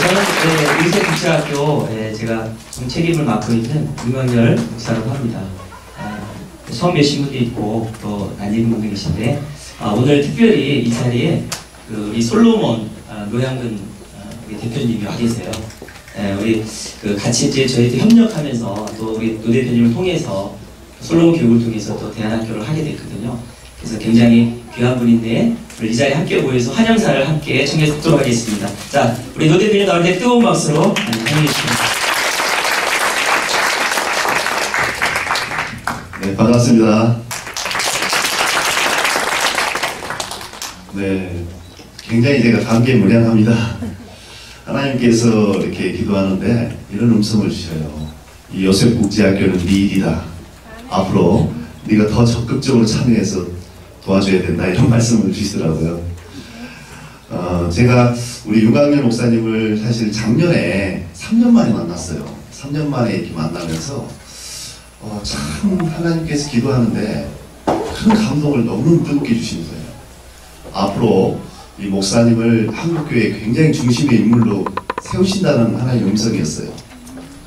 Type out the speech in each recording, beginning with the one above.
저는 의세국제학교 제가 책임을 맡고 있는 윤광열 목사라고 합니다. 처음 뵈신 분도 있고 또 낯익은 분도 계신데 오늘 특별히 이 자리에 우리 솔로몬 노양근 우리 대표님이 와 계세요. 우리 같이 이제 저희도 협력하면서 또 우리 노 대표님을 통해서 솔로몬 교육을 통해서 또 대안학교를 하게 됐거든요. 그래서 굉장히 귀한 분인데 우리 이 자리에 함께 모여서 환영사를 함께 청해 듣도록 하겠습니다. 자, 우리 노 대표님 나올 때 뜨거운 박수로 환영해 주시죠. 네, 반갑습니다. 네, 굉장히 제가 감개무량합니다. 하나님께서 이렇게 기도하는데 이런 음성을 주셔요. 이 요셉국제학교는 네 일이다. 앞으로 네가 더 적극적으로 참여해서 도와줘야 된다. 이런 말씀을 주시더라고요. 제가 우리 윤광열 목사님을 사실 작년에 3년 만에 만났어요. 3년 만에 이렇게 만나면서 참 하나님께서 기도하는데 큰 감동을 너무 뜨겁게 주시는 거예요. 앞으로 이 목사님을 한국교회의 굉장히 중심의 인물로 세우신다는 하나님의 음성이었어요.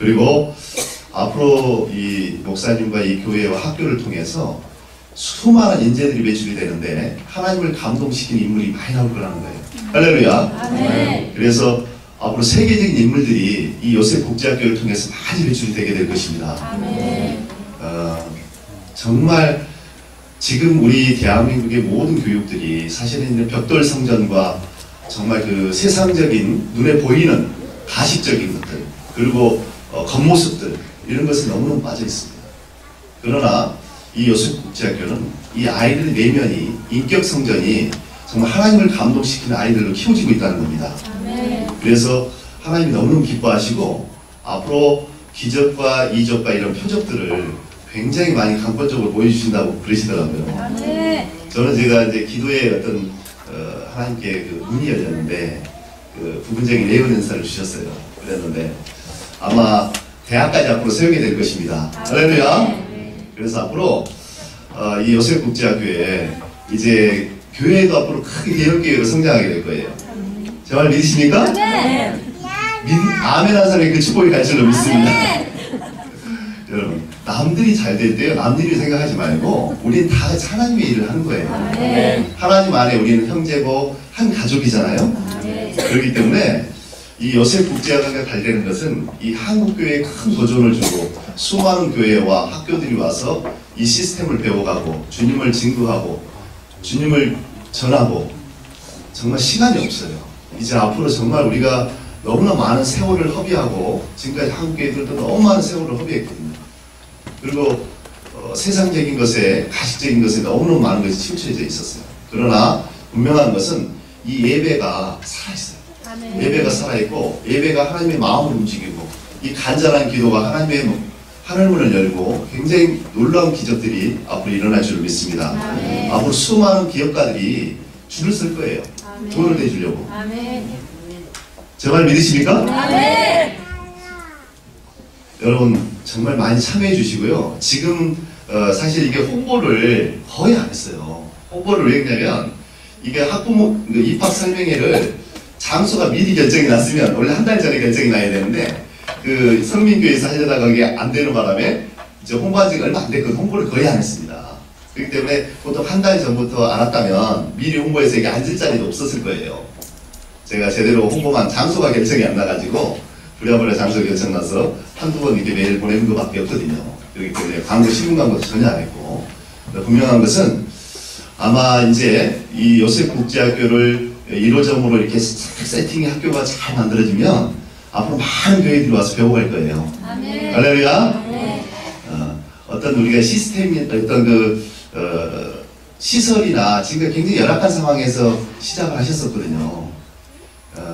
그리고 앞으로 이 목사님과 이 교회와 학교를 통해서 수많은 인재들이 배출이 되는데 하나님을 감동시키는 인물이 많이 나올 거라는 거예요. 할렐루야. 네. 그래서 앞으로 세계적인 인물들이 이 요셉국제학교를 통해서 많이 배출이 되게 될 것입니다. 네. 정말 지금 우리 대한민국의 모든 교육들이 사실은 있는 벽돌 성전과 정말 그 세상적인 눈에 보이는 가식적인 것들 그리고 겉모습들 이런 것에 너무너무 빠져 있습니다. 그러나 이 요셉국제학교는 이 아이들의 내면이 인격 성전이 정말 하나님을 감동시키는 아이들로 키워지고 있다는 겁니다. 그래서 하나님이 너무너무 기뻐하시고 앞으로 기적과 이적과 이런 표적들을 굉장히 많이 강권적으로 보여주신다고 그러시더라고요. 저는 제가 이제 기도에 어떤 하나님께 그 문이 열렸는데 그 부분적인 예언 은사를 주셨어요. 그랬는데 아마 대학까지 앞으로 세우게 될 것입니다. 할렐루야. 그래서 앞으로 이 요셉국제학교에 이제 교회도 앞으로 크게 개혁교회로 성장하게 될 거예요. 제 말 믿으십니까? 네. 아멘 한 사람이 그 축복이 갈 줄로 믿습니다. 여러분, 남들이 잘 될 때요, 남들이 생각하지 말고 우리는 다 하나님의 일을 하는 거예요. 하나님 안에 우리는 형제고 한 가족이잖아요. 그렇기 때문에 이 요셉국제학교가 잘 되는 것은 이 한국교회에 큰 도전을 주고 수많은 교회와 학교들이 와서 이 시스템을 배워가고 주님을 증거하고 주님을 전하고 정말 시간이 없어요. 이제 앞으로 정말 우리가 너무나 많은 세월을 허비하고 지금까지 한국교회들도 너무 많은 세월을 허비했거든요. 그리고 세상적인 것에 가식적인 것에 너무너무 많은 것이 치우쳐져 있었어요. 그러나 분명한 것은 이 예배가 살아있어요. 예배가 살아있고 예배가 하나님의 마음을 움직이고 이 간절한 기도가 하나님의 하늘문을 열고 굉장히 놀라운 기적들이 앞으로 일어날 줄 믿습니다. 앞으로 수많은 기업가들이 줄을 쓸 거예요. 돈을 내주려고. 제 말 믿으십니까? 여러분 정말 많이 참여해 주시고요. 지금 사실 이게 홍보를 거의 안 했어요. 홍보를 왜 했냐면 이게 학부모 입학 설명회를 장소가 미리 결정이 났으면 원래 한 달 전에 결정이 나야 되는데 그 성민교회에서 하려다가 그게 안 되는 바람에 이제 홍보한 지가 얼마 안 됐거든요. 홍보를 거의 안 했습니다. 그렇기 때문에 보통 한 달 전부터 알았다면 미리 홍보해서 이게 앉을 자리도 없었을 거예요. 제가 제대로 홍보만 장소가 결정이 안 나가지고 부랴부랴 장소 결정나서 한두 번 이렇게 메일 보내는 것밖에 없거든요. 그렇기 때문에 광고, 신문 광고도 전혀 안 했고 분명한 것은 아마 이제 이 요셉국제학교를 1호점으로 이렇게 세팅이 학교가 잘 만들어지면 앞으로 많은 교회들이 와서 배워갈 거예요. 할렐루야. 어떤 우리가 시스템이 어떤 시설이나 지금 굉장히 열악한 상황에서 시작을 하셨었거든요.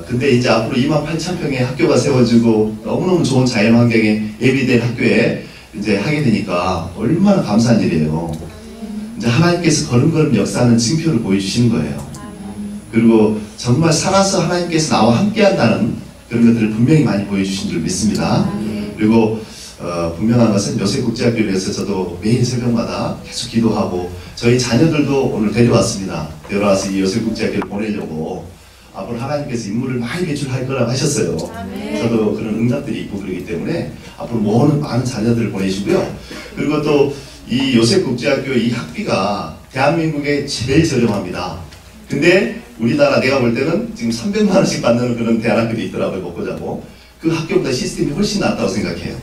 근데 이제 앞으로 28,000평의 학교가 세워지고 너무너무 좋은 자연 환경에 예비된 학교에 이제 하게 되니까 얼마나 감사한 일이에요. 이제 하나님께서 걸음걸음 역사하는 징표를 보여주시는 거예요. 그리고 정말 살아서 하나님께서 나와 함께 한다는 그런 것들을 분명히 많이 보여주신 줄 믿습니다. 그리고 분명한 것은 요셉국제학교를 위해서 저도 매일 새벽마다 계속 기도하고 저희 자녀들도 오늘 데려왔습니다. 데려와서 이 요셉국제학교를 보내려고 앞으로 하나님께서 인물을 많이 배출할 거라고 하셨어요. 저도 그런 응답들이 있고 그러기 때문에 앞으로 많은 자녀들을 보내시고요. 그리고 또 이 요셉국제학교 이 학비가 대한민국에 제일 저렴합니다. 근데 우리나라 내가 볼 때는 지금 300만 원씩 받는 그런 대안학교도 있더라고요. 먹고 자고. 그 학교보다 시스템이 훨씬 낫다고 생각해요.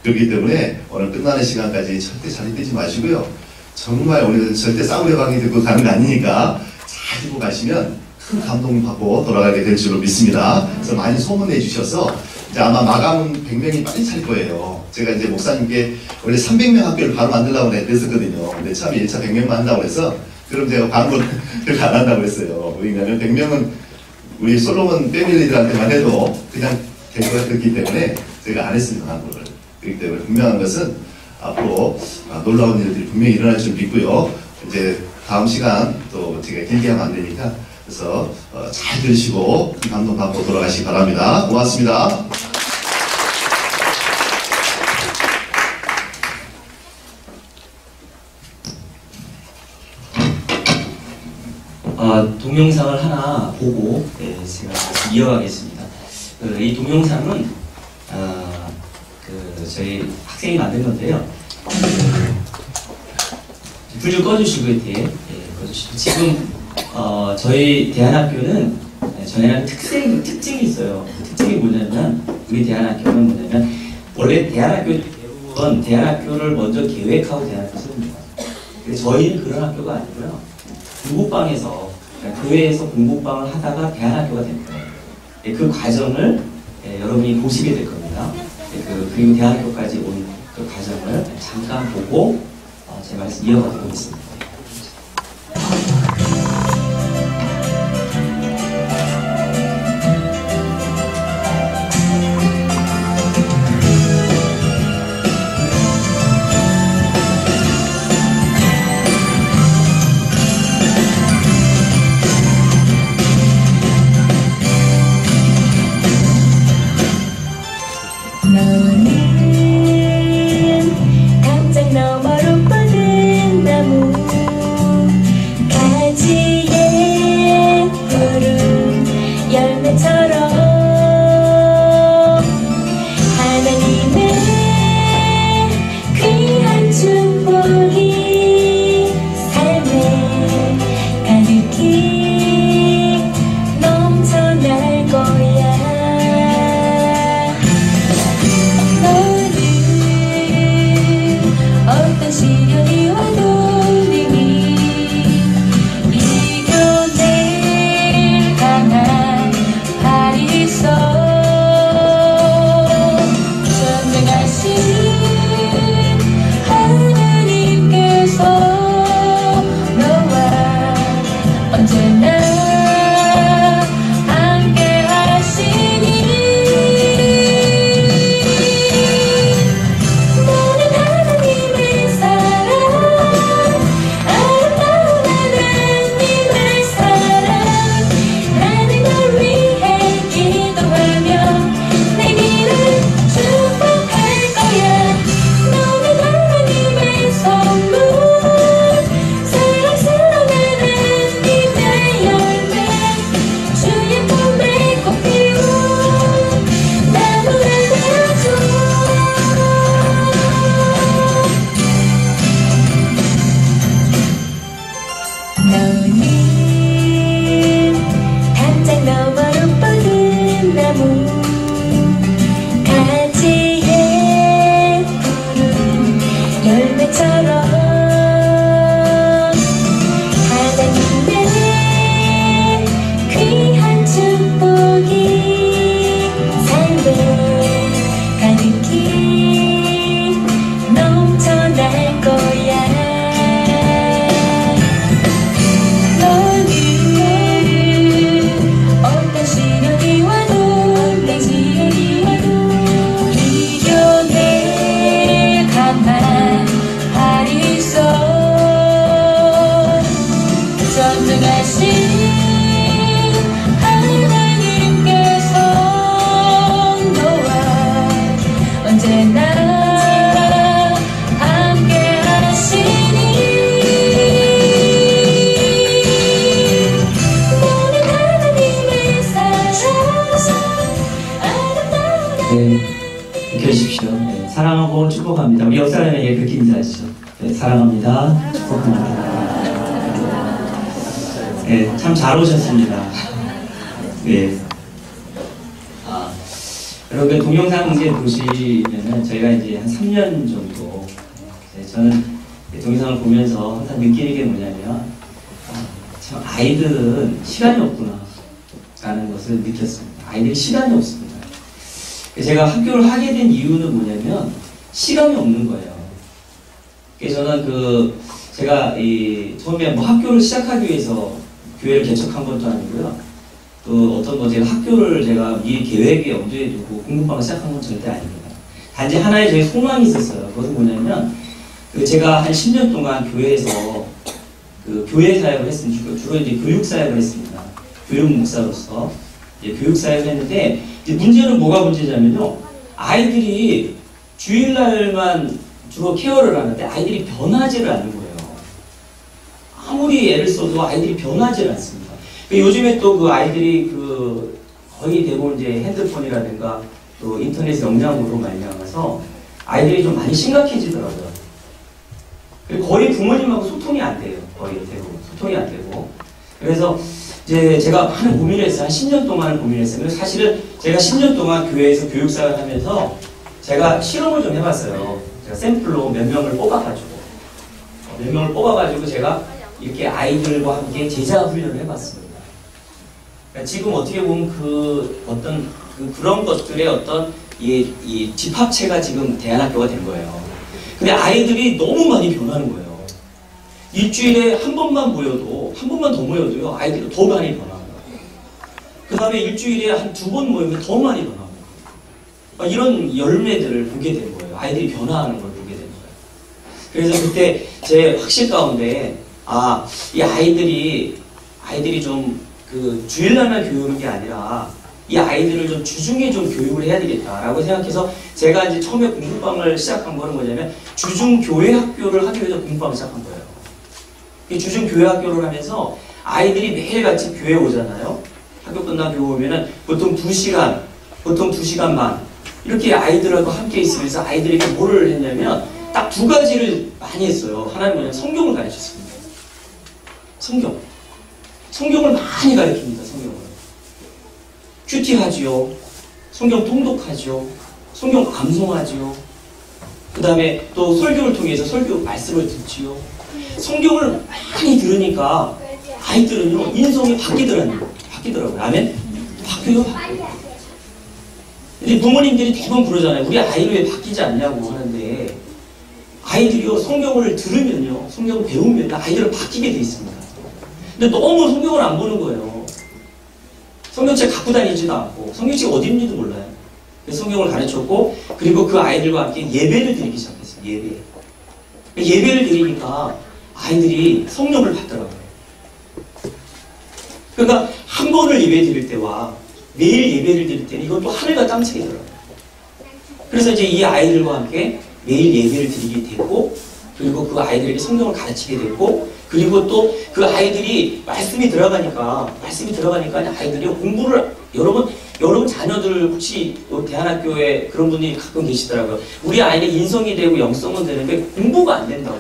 그렇기 때문에 오늘 끝나는 시간까지 절대 자리 뜨지 마시고요. 정말 오늘 절대 싸구려 강의 듣고 가는 거 아니니까 잘 듣고 가시면 큰 감동 받고 돌아가게 될 줄로 믿습니다. 그래서 많이 소문내 주셔서 이제 아마 마감은 100명이 빨리 찰 거예요. 제가 이제 목사님께 원래 300명 학교를 바로 만들려고 했었거든요. 근데 처음에 1차 100명만 한다고 해서 그럼 제가 광고를 안 한다고 했어요. 왜냐하면 100명은 우리 솔로몬 패밀리들한테만 해도 그냥 될 것 같기 때문에 제가 안 했습니다. 광고를. 그렇기 때문에 분명한 것은 앞으로 놀라운 일들이 분명히 일어날 줄 믿고요. 이제 다음 시간 또 제가 길게 하면 안 되니까 그래서 잘 들으시고 감동 받고 돌아가시기 바랍니다. 고맙습니다. 동영상을 하나 보고 제가 이어가겠습니다. 이 동영상은 저희 학생이 만든 건데요. 불 좀 꺼주시고 이렇게 꺼주시고 지금 저희 대한학교는 전에는 특징이 있어요. 특징이 뭐냐면 우리 대한학교는 뭐냐면 원래 대한학교 대부분 대한학교를 먼저 계획하고 대한학교 씁니다. 근데 저희는 그런 학교가 아니고요. 공부방에서 그러니까 교회에서 공부방을 하다가 대한학교가 된 거예요. 그 과정을 여러분이 보시게 될 겁니다. 그리고 대한학교까지 온 그 과정을 잠깐 보고 제 말씀 이어가도록 하겠습니다. 너는 당장 너머로 뻗은 나무 사랑합니다. 소풍입니다. 네, 참 잘 오셨습니다. 네. 여러분 동영상 이제 보시면은 저희가 이제 한 3년 정도 저는 동영상을 보면서 항상 느끼는 게 뭐냐면 참 아이들은 시간이 없구나 라는 것을 느꼈습니다. 아이들이 시간이 없습니다. 제가 학교를 하게 된 이유는 뭐냐면 시간이 없는 거예요. 그래서 저는 제가 처음에 뭐 학교를 시작하기 위해서 교회를 개척한 것도 아니고요. 또 어떤 제가 학교를 제가 미리 계획에 염두에 두고 공부방을 시작한 건 절대 아닙니다. 단지 하나의 제 소망이 있었어요. 그것은 뭐냐면 제가 한 10년 동안 교회에서 교회 사역을 했습니다. 주로 이제 교육 사역을 했습니다. 교육 목사로서 교육 사역을 했는데 문제는 뭐가 문제냐면요. 아이들이 주일날만 주로 케어를 하는데 아이들이 변하지를 않는 거예요. 아무리 애를 써도 아이들이 변하지를 않습니다. 요즘에 또 그 아이들이 거의 대부분 이제 핸드폰이라든가 또 인터넷 영향으로 말미암아서 아이들이 좀 많이 심각해지더라고요. 그리고 거의 부모님하고 소통이 안 돼요. 거의 대부분 소통이 안 되고. 그래서 이제 제가 많은 고민을 했어요. 한 10년 동안 고민을 했어요. 사실은 제가 10년 동안 교회에서 교육사를 하면서 제가 실험을 좀 해봤어요. 제가 샘플로 몇 명을 뽑아가지고 제가 이렇게 아이들과 함께 제자 훈련을 해봤습니다. 그러니까 지금 어떻게 보면 그런 것들의 어떤 이 집합체가 지금 대안학교가 된 거예요. 근데 아이들이 너무 많이 변하는 거예요. 일주일에 한 번만 모여도, 한 번만 더 모여도요, 아이들이 더 많이 변하고. 그 다음에 일주일에 한 2번 모이면 더 많이 변하고. 이런 열매들을 보게 된 거예요. 아이들이 변화하는 걸 보게 된 거예요. 그래서 그때 제 확신 가운데, 이 아이들이 좀 주일날만 교육하는 게 아니라, 이 아이들을 좀 주중에 좀 교육을 해야 되겠다라고 생각해서 제가 이제 처음에 공부방을 시작한 거는 뭐냐면 주중 교회 학교를 하기 위해서 공부방을 시작한 거예요. 이 주중 교회 학교를 하면서 아이들이 매일같이 교회 오잖아요. 학교 끝나고 교회 오면은 보통 2시간 반 이렇게 아이들하고 함께 있으면서 아이들에게 뭐를 했냐면 딱 2가지를 많이 했어요. 하나는 뭐냐면 성경을 가르쳤습니다. 성경을 많이 가르칩니다. 성경을. 큐티하지요. 성경 통독하지요. 성경 감송하지요. 그 다음에 또 설교를 통해서 설교 말씀을 듣지요. 성경을 많이 들으니까 아이들은요, 인성이 바뀌더라고요. 아멘? 바뀌어요. 근데 부모님들이 대부분 그러잖아요. 우리 아이를 왜 바뀌지 않냐고 하는데, 아이들이요, 성경을 들으면요, 성경을 배우면 아이들은 바뀌게 돼 있습니다. 근데 너무 성경을 안 보는 거예요. 성경책 갖고 다니지도 않고, 성경책 어디 있는지도 몰라요. 그래서 성경을 가르쳤고, 그리고 그 아이들과 함께 예배를 드리기 시작했어요. 예배를 드리니까 아이들이 성령을 받더라고요. 그러니까 한 번을 예배 드릴 때와 매일 예배를 드릴 때는 이건 또 하늘과 땅 차이더라고요. 그래서 이제 이 아이들과 함께 매일 예배를 드리게 됐고, 그리고 그 아이들에게 성경을 가르치게 됐고, 그리고 또 그 아이들이 말씀이 들어가니까 아이들이 공부를, 여러분 자녀들 혹시 대안학교에 그런 분이 가끔 계시더라고요. 우리 아이는 인성이 되고 영성은 되는데 공부가 안 된다고.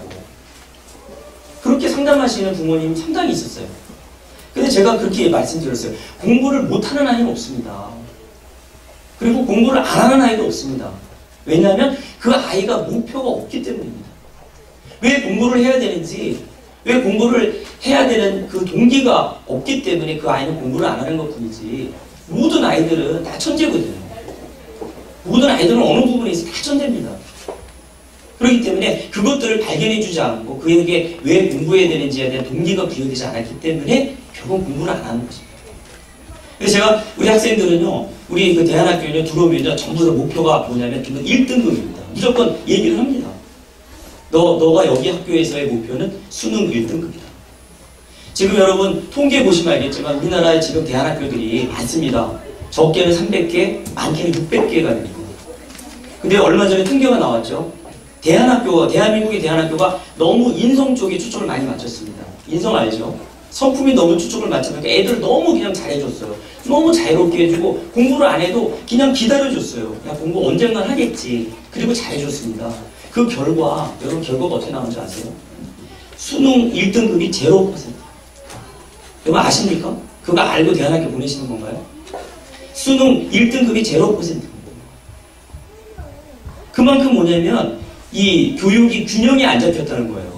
그렇게 상담하시는 부모님이 상당히 있었어요. 근데 제가 그렇게 말씀드렸어요. 공부를 못하는 아이는 없습니다. 그리고 공부를 안 하는 아이도 없습니다. 왜냐하면 그 아이가 목표가 없기 때문입니다. 왜 공부를 해야 되는지, 왜 공부를 해야 되는 그 동기가 없기 때문에 그 아이는 공부를 안 하는 것 뿐이지, 모든 아이들은 다 천재거든요. 모든 아이들은 어느 부분에 있어서 다 천재입니다. 그렇기 때문에 그것들을 발견해주지 않고 그에게 왜 공부해야 되는지에 대한 동기가 부여되지 않았기 때문에 결국 공부를 안 하는 것입니다. 그래서 제가 우리 학생들은요, 우리 그 대안학교에 들어오면 전부 다 목표가 뭐냐면 1등급입니다. 무조건 얘기를 합니다. 너가 여기 학교에서의 목표는 수능 1등급이다. 지금 여러분 통계 보시면 알겠지만 우리나라에 지금 대안학교들이 많습니다. 적게는 300개, 많게는 600개가 됩니다. 근데 얼마 전에 통계가 나왔죠. 대한민국의 대안학교가 너무 인성 쪽에 초점을 많이 맞췄습니다. 인성 알죠? 성품이 너무 초점을 맞추니까 애들 너무 그냥 잘해줬어요. 너무 자유롭게 해주고 공부를 안 해도 그냥 기다려줬어요. 그냥 공부 언젠간 하겠지. 그리고 잘해줬습니다. 그 결과, 여러분 결과가 어떻게 나온 줄 아세요? 수능 1등급이 0%. 여러분 아십니까? 그거 알고 대안학교 보내시는 건가요? 수능 1등급이 0%. 그만큼 뭐냐면 이 교육이 균형이 안 잡혔다는 거예요.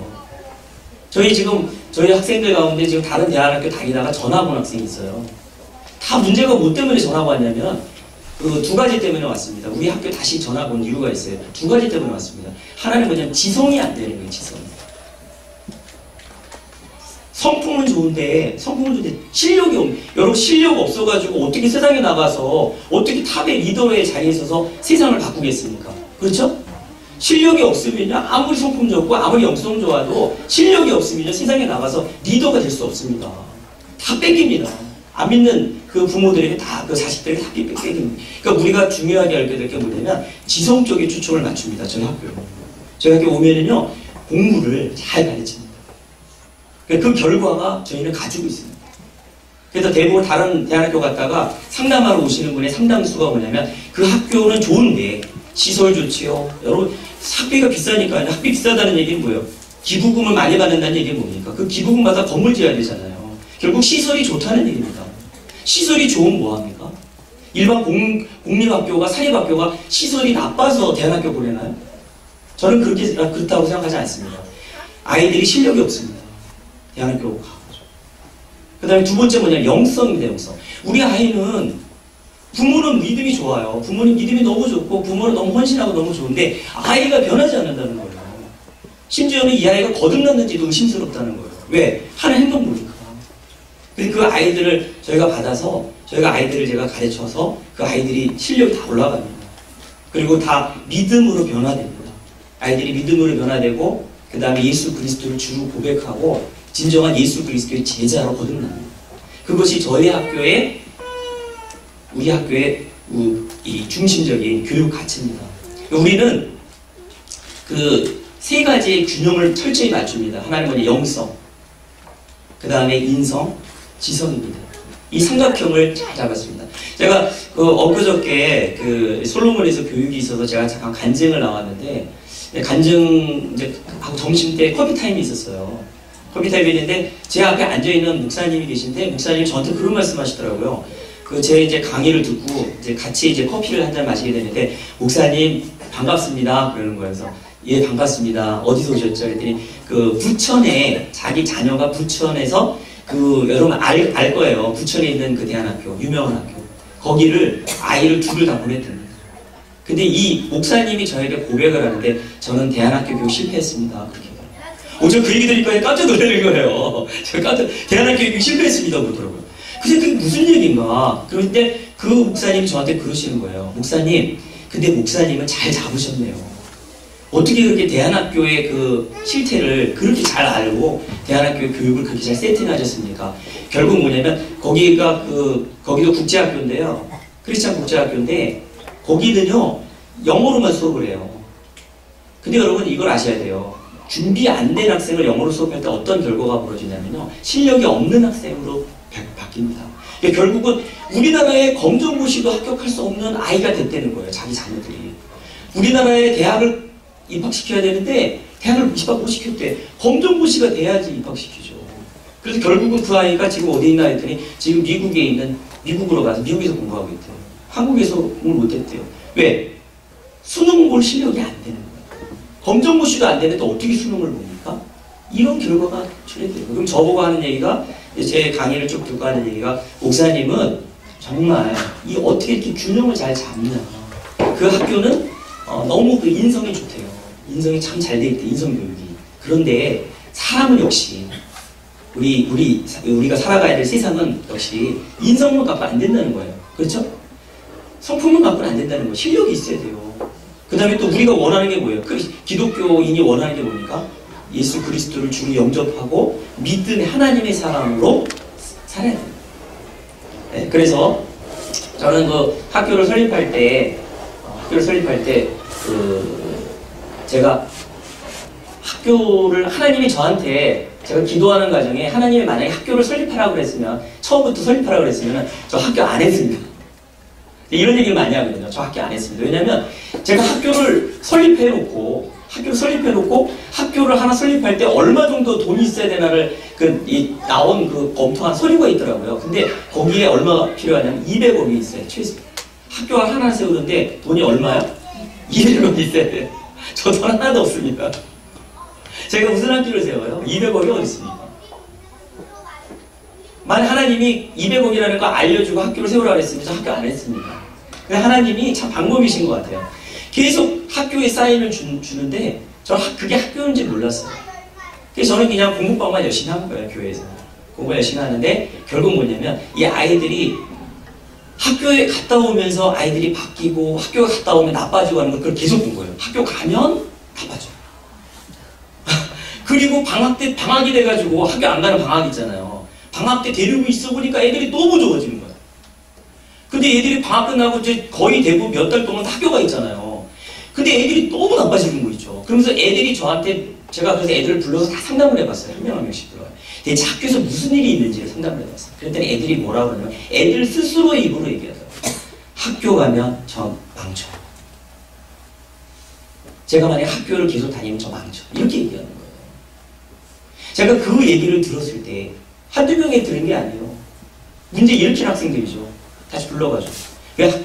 저희 학생들 가운데 지금 다른 대안학교 다니다가 전학 온 학생이 있어요. 다 문제가 뭐 때문에 전학 왔냐면 그 두 가지 때문에 왔습니다. 우리 학교 다시 전학 온 이유가 있어요. 두 가지 때문에 왔습니다. 하나는 뭐냐면 지성이 안 되는 거예요. 지성. 성품은 좋은데 실력이 여러분 실력 없어가지고 어떻게 세상에 나가서 어떻게 탑의 리더의 자리에 서서 세상을 바꾸겠습니까? 그렇죠? 실력이 없으면 아무리 성품 좋고 아무리 영성 좋아도 실력이 없으면 세상에 나가서 리더가 될 수 없습니다. 다 뺏깁니다. 안 믿는 그 부모들에게 다 그 자식들에게 다 뺏깁니다. 그러니까 우리가 중요하게 알게 될 게 뭐냐면 지성 쪽에 초점을 맞춥니다. 저희 학교로. 저희 학교 오면은요 공부를 잘 가르칩니다. 그 결과가 저희는 가지고 있습니다. 그래서 대부분 다른 대학교 갔다가 상담하러 오시는 분의 상담수가 뭐냐면 그 학교는 좋은데 시설 좋지요. 여러분 학비가 비싸니까요. 학비 비싸다는 얘기는 뭐예요? 기부금을 많이 받는다는 얘기는 뭡니까? 그 기부금 받아 건물 지어야 되잖아요. 결국 시설이 좋다는 얘기입니다. 시설이 좋으면 뭐합니까? 일반 공립학교가 사립학교가 시설이 나빠서 대안학교 보내나요? 저는 그렇다고 생각하지 않습니다. 아이들이 실력이 없습니다. 대안학교 가보죠. 그 다음에 두 번째 뭐냐면 영성입니다. 영성. 우리 아이는 부모는 믿음이 좋아요. 부모님 믿음이 너무 좋고 부모는 너무 헌신하고 너무 좋은데 아이가 변하지 않는다는 거예요. 심지어는 이 아이가 거듭났는지도 의심스럽다는 거예요. 왜? 하는 행동 보니까. 그래서 그 아이들을 저희가 받아서 저희가 아이들을 제가 가르쳐서 그 아이들이 실력이 다 올라갑니다. 그리고 다 믿음으로 변화됩니다. 아이들이 믿음으로 변화되고 그 다음에 예수 그리스도를 주로 고백하고 진정한 예수 그리스도의 제자로 거듭납니다. 그것이 저희 학교의 우리 학교의 이 중심적인 교육 가치입니다. 우리는 그 세 가지의 균형을 철저히 맞춥니다. 하나는 뭐냐? 영성, 그 다음에 인성, 지성입니다. 이 삼각형을 잘 잡았습니다. 제가 엊그저께 그 솔로몬에서 교육이 있어서 제가 잠깐 간증을 나왔는데 간증 이제 하고 점심 때 커피 타임이 있었어요. 커피 타임이 있는데 제 앞에 앉아 있는 목사님이 계신데 목사님이 저한테 그런 말씀하시더라고요. 제 이제 강의를 듣고 이제 같이 이제 커피를 한 잔 마시게 되는데 목사님 반갑습니다 그러는 거예요. 그래서 예 반갑습니다. 어디서 오셨죠? 그랬더니 그 부천에 자기 자녀가 부천에서 여러분 알 거예요. 부천에 있는 그 대안학교 유명한 학교 거기를 아이를 둘을 다 보냈답니다. 근데 이 목사님이 저에게 고백을 하는데 저는 대안학교 교육 실패했습니다. 그렇게. 저 그 얘기 들으니까 깜짝 놀라는 거예요. 제가 대안학교 교육 실패했습니다 그러더라고요. 근데 그게 무슨 얘기인가? 그런데 그 목사님이 저한테 그러시는 거예요. 목사님, 근데 목사님은 잘 잡으셨네요. 어떻게 그렇게 대안학교의 그 실태를 그렇게 잘 알고 대안학교 교육을 그렇게 잘 세팅하셨습니까? 결국 뭐냐면 거기도 국제학교인데요. 크리스찬 국제학교인데 거기는요 영어로만 수업을 해요. 근데 여러분 이걸 아셔야 돼요. 준비 안 된 학생을 영어로 수업할 때 어떤 결과가 벌어지냐면요 실력이 없는 학생으로 바뀝니다. 그러니까 결국은 우리나라의 검정고시도 합격할 수 없는 아이가 됐다는 거예요. 자기 자녀들이. 우리나라의 대학을 입학시켜야 되는데 대학을 못 시켰대. 검정고시가 돼야지 입학시키죠. 그래서 결국은 그 아이가 지금 어디 있나 했더니 지금 미국으로 가서 미국에서 공부하고 있대요. 한국에서 공부를 못했대요. 왜? 수능 볼 실력이 안 되는 거예요. 검정고시도 안 되는데 어떻게 수능을 봅니까? 이런 결과가 출현돼요. 그럼 저보고 하는 얘기가 제 강의를 쭉 듣고 하는 얘기가 목사님은 정말 어떻게 이렇게 균형을 잘 잡냐. 그 학교는 너무 그 인성이 좋대요. 인성이 참 잘 돼 있대. 인성 교육이. 그런데 사람은 역시 우리가 살아가야 될 세상은 역시 인성만 갖고 안 된다는 거예요. 그렇죠? 성품만 갖고는 안 된다는 거예요. 실력이 있어야 돼요. 그 다음에 또 우리가 원하는 게 뭐예요? 기독교인이 원하는 게 뭡니까? 예수 그리스도를 주로 영접하고 믿음의 하나님의 사람으로 살아야 돼요. 네, 그래서 저는 학교를 설립할 때 제가 학교를 하나님이 저한테 제가 기도하는 과정에 하나님이 만약에 학교를 설립하라고 그랬으면 처음부터 설립하라고 그랬으면 저 학교 안 했습니다. 이런 얘기를 많이 하거든요. 저 학교 안 했습니다. 왜냐면 제가 학교를 설립해놓고 학교를 설립해놓고 학교를 하나 설립할 때 얼마 정도 돈이 있어야 되나를 나온 그 검토한 서류가 있더라고요. 근데 거기에 얼마가 필요하냐면 200억이 있어요. 최소. 학교가 하나 세우는데 돈이 얼마야? 200억이 있어야 돼요. 저 돈 하나도 없습니다. 제가 무슨 학교를 세워요? 200억이 어디 있습니까? 만약 하나님이 200억이라는 거 알려주고 학교를 세우라고 했으면 저 학교 안 했습니다. 근데 하나님이 참 방법이신 것 같아요. 계속 학교에 사인을 주는데 저는 그게 학교인지 몰랐어요. 그래서 저는 그냥 공부방만 열심히 한 거예요. 교회에서. 공부 열심히 하는데 결국 뭐냐면 이 아이들이 학교에 갔다 오면서 아이들이 바뀌고 학교 갔다 오면 나빠지고 하는 걸 그걸 계속 본 거예요. 학교 가면 나빠져요. 그리고 방학이 돼가지고 학교 안 가는 방학 있잖아요. 방학 때 데리고 있어 보니까 애들이 너무 좋아지는 거예요. 근데 애들이 방학 끝나고 이제 거의 대부분 몇 달 동안 학교가 있잖아요. 근데 애들이 너무 나빠지는 거 있죠. 그러면서 애들이 저한테 제가 그래서 애들을 불러서 다 상담을 해봤어요. 한 명 한 명씩 불러요. 대체 학교에서 무슨 일이 있는지를 상담을 해봤어요. 그랬더니 애들이 뭐라고 그러냐면 애들 스스로 입으로 얘기하더라고요. 학교 가면 저 망쳐. 제가 만약에 학교를 계속 다니면 저 망쳐. 이렇게 얘기하는 거예요. 제가 그 얘기를 들었을 때 한두 명이 들은 게 아니에요. 문제 일으킨 학생들이죠. 다시 불러가지고.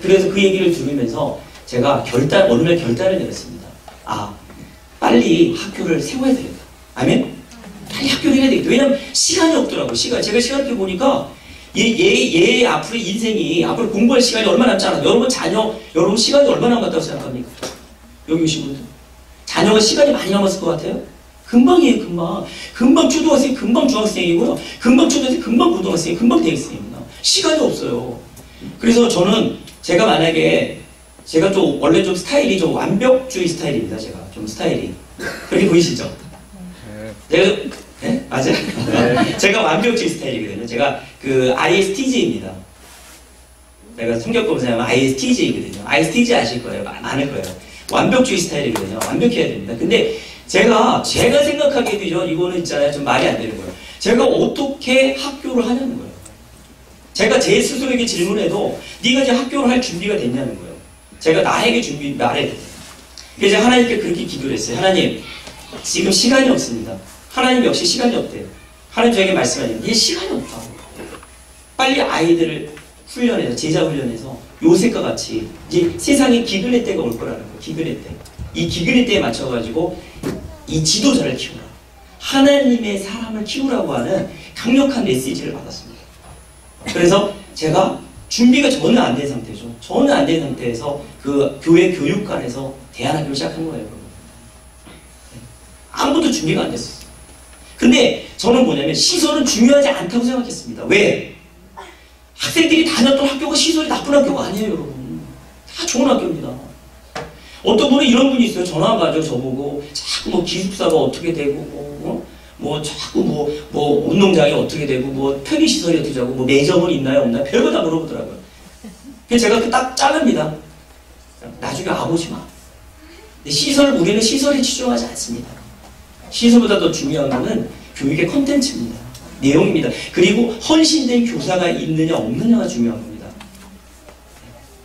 그래서 그 얘기를 들으면서 제가 어느 날 결단을 내렸습니다. 아, 빨리 학교를 세워야 되겠다. 아멘? 빨리 학교를 해야 되겠다. 왜냐면 시간이 없더라고요. 제가 시간을 보니까 얘 앞으로 인생이 앞으로 공부할 시간이 얼마 남지 않아요. 여러분 시간이 얼마 남았다고 생각합니까? 여기 오신 분들. 자녀가 시간이 많이 남았을 것 같아요? 금방이에요, 금방. 금방 초등학생, 금방 중학생이고요. 금방 초등학생, 금방 고등학생, 금방 대학생입니다. 시간이 없어요. 그래서 저는 제가 만약에 제가 원래 좀 스타일이 좀 완벽주의 스타일입니다. 제가 좀 스타일이 그렇게 보이시죠? 네? 맞아요? 네. 제가 완벽주의 스타일이거든요. 제가 ISTJ입니다. 내가 성격 검사하면 ISTJ거든요. ISTJ 아실 거예요. 많을 거예요. 완벽주의 스타일이거든요. 완벽해야 됩니다. 근데 제가 생각하기에도 이거는 있잖아요. 좀 말이 안 되는 거예요. 제가 어떻게 학교를 하냐는 거예요. 제가 제 스스로에게 질문해도 네가 이제 학교를 할 준비가 됐냐는 거예요. 제가 나에게 말해야 돼요. 그래서 하나님께 그렇게 기도를 했어요. 하나님, 지금 시간이 없습니다. 하나님 역시 시간이 없대요. 하나님 저에게 말씀하시는 네 시간이 없다고. 빨리 아이들을 훈련해서 제자 훈련해서 요셉과 같이 이제 세상에 기근의 때가 올 거라는 거예요. 기근의 때. 이 기근의 때에 맞춰가지고 이 지도자를 키우라. 하나님의 사람을 키우라고 하는 강력한 메시지를 받았습니다. 그래서 제가 준비가 전혀 안 된 상태죠. 전혀 안 된 상태에서 그 교회 교육관에서 대안학교를 시작한 거예요. 아무것도 준비가 안 됐었어요. 근데 저는 뭐냐면 시설은 중요하지 않다고 생각했습니다. 왜? 학생들이 다녔던 학교가 시설이 나쁜 학교가 아니에요, 여러분. 다 좋은 학교입니다. 어떤 분은 이런 분이 있어요. 전화 와가지고 저보고 자꾸 기숙사가 어떻게 되고 자꾸 운동장이 어떻게 되고 편의시설이 어떻게 되고 매점은 있나요 없나요? 별거 다 물어보더라고요. 그래서 제가 딱 자릅니다. 나중에 와보지 마. 근데 우리는 시설에 치중하지 않습니다. 시설보다 더 중요한 거는 교육의 콘텐츠입니다. 내용입니다. 그리고 헌신된 교사가 있느냐 없느냐가 중요한 겁니다.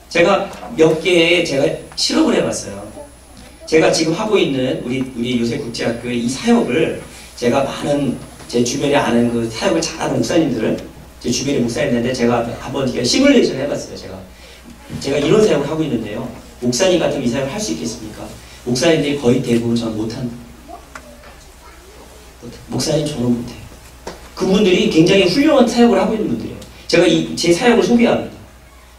제가 몇 개의 실험을 해봤어요. 제가 지금 하고 있는 우리 요셉국제학교의 이 사역을 제가 많은 제 주변에 아는 그 사역을 잘하는 목사님들을 제 주변에 목사님들한테 제가 한번 시뮬레이션을 해봤어요. 제가 이런 사역을 하고 있는데요. 목사님 같으면 이 사역을 할 수 있겠습니까? 목사님들이 거의 대부분 저는 못한다. 목사님 저는 못해요. 그분들이 굉장히 훌륭한 사역을 하고 있는 분들이에요. 제가 제 사역을 소개합니다.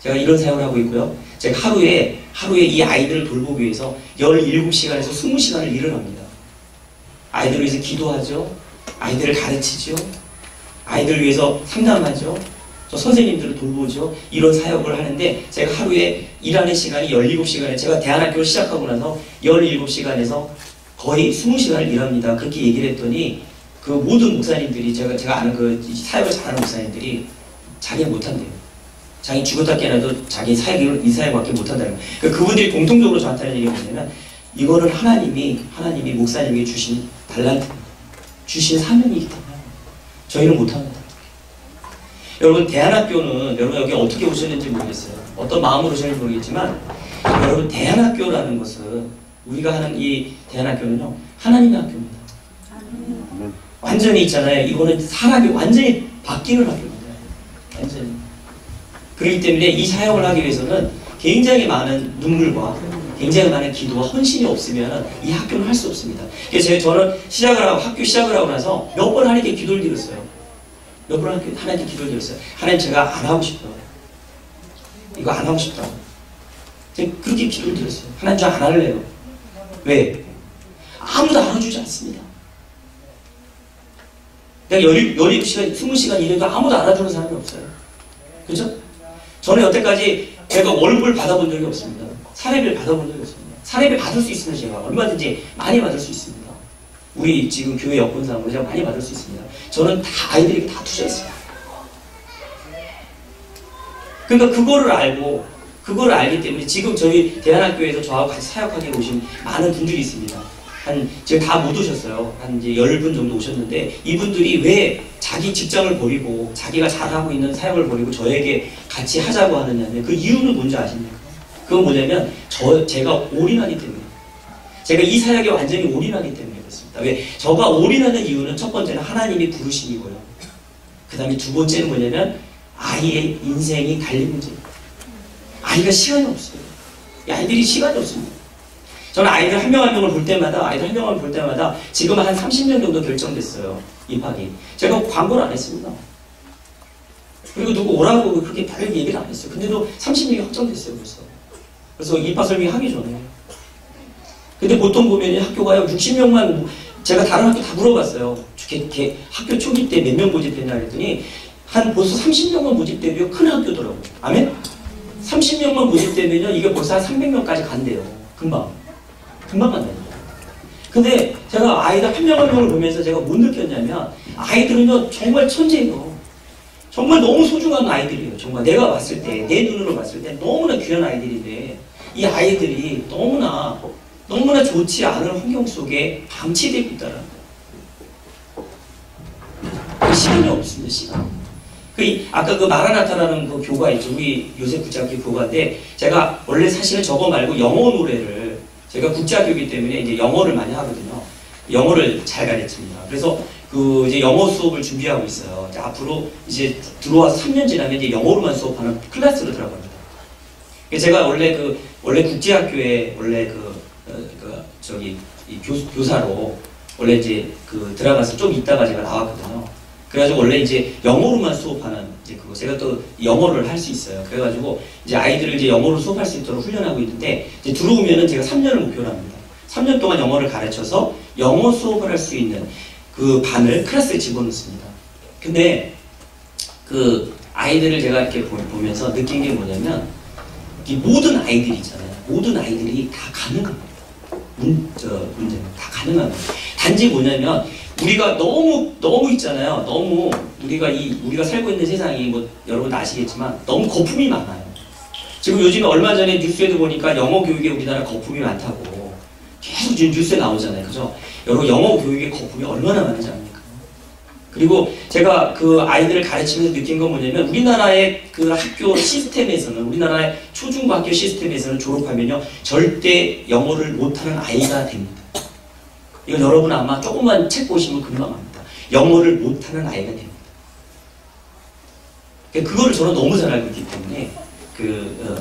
제가 이런 사역을 하고 있고요. 제가 하루에 이 아이들을 돌보기 위해서 17시간에서 20시간을 일을 합니다. 아이들을 위해서 기도하죠. 아이들을 가르치죠. 아이들을 위해서 상담하죠. 저 선생님들을 돌보죠. 이런 사역을 하는데 제가 하루에 일하는 시간이 17시간에 제가 대안학교를 시작하고 나서 17시간에서 거의 20시간을 일합니다. 그렇게 얘기를 했더니 그 모든 목사님들이 제가 아는 그 사역을 잘하는 목사님들이 자기가 못한대요. 자기 죽었다 깨어나도 자기 이 사역밖에 못한다는 거예요. 그러니까 그분들이 공통적으로 저한테 하는 얘기가 뭐냐면 이거는 하나님이 목사님에게 주신 달란트입니다. 주신 사명이기 때문에 저희는 못합니다. 여러분 대안학교는 여러분 여기 어떻게 오셨는지 모르겠어요. 어떤 마음으로 오셨는지 모르겠지만 여러분 대안학교라는 것은 우리가 하는 이 대안학교는요, 하나님의 학교입니다. 완전히 있잖아요. 이거는 사람이 완전히 바뀌는 학교입니다. 완전히. 그렇기 때문에 이 사역을 하기 위해서는 굉장히 많은 눈물과 굉장히 많은 기도와 헌신이 없으면 이 학교는 할 수 없습니다. 그래서 저는 학교 시작을 하고 나서 몇 번 하나님께 기도를 드렸어요. 몇 번 하나님께 기도를 드렸어요. 하나님, 제가 안 하고 싶어요. 이거 안 하고 싶다고. 제가 그렇게 기도를 드렸어요. 하나님, 저 안 할래요. 왜? 아무도 알아주지 않습니다. 내가 17시간, 20시간 일해도 아무도 알아주는 사람이 없어요. 그죠? 저는 여태까지 제가 월급을 받아본 적이 없습니다. 사례비를 받아본 적이 없습니다. 사례비 받을 수 있으면 제가 얼마든지 많이 받을 수 있습니다. 우리 지금 교회 여건상으로 제가 많이 받을 수 있습니다. 저는 다 아이들에게 다 투자했습니다. 그러니까 그거를 알기 때문에 지금 저희 대안학교에서 저하고 같이 사역하게 오신 많은 분들이 있습니다. 지금 다 못 오셨어요. 한 이제 10분 정도 오셨는데, 이분들이 왜 자기 직장을 버리고 자기가 잘하고 있는 사역을 버리고 저에게 같이 하자고 하느냐면, 그 이유는 뭔지 아십니까? 그건 뭐냐면 제가 올인하기 때문에, 제가 이 사역에 완전히 올인하기 때문에 그렇습니다. 왜? 저가 올인하는 이유는 첫 번째는 하나님이 부르심이고요. 그 다음에 두 번째는 뭐냐면 아이의 인생이 달린 문제입니다. 아이가 시간이 없어요. 이 아이들이 시간이 없습니다. 저는 아이들 한 명 한 명을 볼 때마다 지금은 한 30명 정도 결정됐어요. 입학이. 제가 광고를 안 했습니다. 그리고 누구 오라고 그렇게 다르게 얘기를 안 했어요. 근데도 30명이 확정됐어요, 벌써. 그래서 입학 설명회 하기 전에. 근데 보통 보면 학교가요, 60명만, 제가 다른 학교 다 물어봤어요. 학교 초기 때 몇 명 모집했냐 했더니, 벌써 30명만 모집되면 큰 학교더라고요. 아멘? 30명만 모집되면요, 이게 벌써 한 300명까지 간대요. 금방 간다요. 근데 제가 아이들 한 명 한 명을 보면서 제가 못 느꼈냐면, 아이들은요, 정말 천재예요. 정말 너무 소중한 아이들이에요. 정말 내가 봤을 때, 내 눈으로 봤을 때 너무나 귀한 아이들인데, 이 아이들이 너무나 좋지 않은 환경 속에 방치되고 있다는 거예요. 시간이 없습니다, 시간. 아까 그 마라나타라는 그 교가 있죠. 우리 요셉 국제학교 교가인데, 제가 원래 사실은 저거 말고 영어 노래를, 제가 국제학교이기 때문에 이제 영어를 많이 하거든요. 영어를 잘 가르칩니다. 그래서 이제 영어 수업을 준비하고 있어요. 이제 앞으로 이제 들어와서 3년 지나면 이제 영어로만 수업하는 클래스로 들어갑니다. 제가 원래 국제학교에 교사로 원래 이제 들어가서 좀 있다가 제가 나왔거든요. 그래가지고 원래 이제 영어로만 수업하는 제가 또 영어를 할 수 있어요. 그래가지고 이제 아이들을 이제 영어로 수업할 수 있도록 훈련하고 있는데, 이제 들어오면은 제가 3년을 목표로 합니다. 3년 동안 영어를 가르쳐서 영어 수업을 할 수 있는 그 반을 클래스에 집어넣습니다. 근데 그 아이들을 제가 이렇게 보면서 느낀 게 뭐냐면, 이 모든 아이들이 있잖아요. 모든 아이들이 다 가능합니다. 문제는 다 가능한 거예요. 단지 뭐냐면, 우리가 너무 있잖아요. 너무 우리가 살고 있는 세상이 여러분 아시겠지만 너무 거품이 많아요. 지금 요즘에 얼마 전에 뉴스에도 보니까 영어 교육에 우리나라 거품이 많다고 계속 지금 뉴스에 나오잖아요. 그죠? 여러분, 영어 교육의 거품이 얼마나 많은지 압니까? 그리고 제가 그 아이들을 가르치면서 느낀 건 뭐냐면, 우리나라의 그 학교 시스템에서는, 우리나라의 초중고 학교 시스템에서는 졸업하면요, 절대 영어를 못하는 아이가 됩니다. 이건 여러분 아마 조금만 책 보시면 금방 압니다. 영어를 못하는 아이가 됩니다. 그거를 저는 너무 잘 알고 있기 때문에,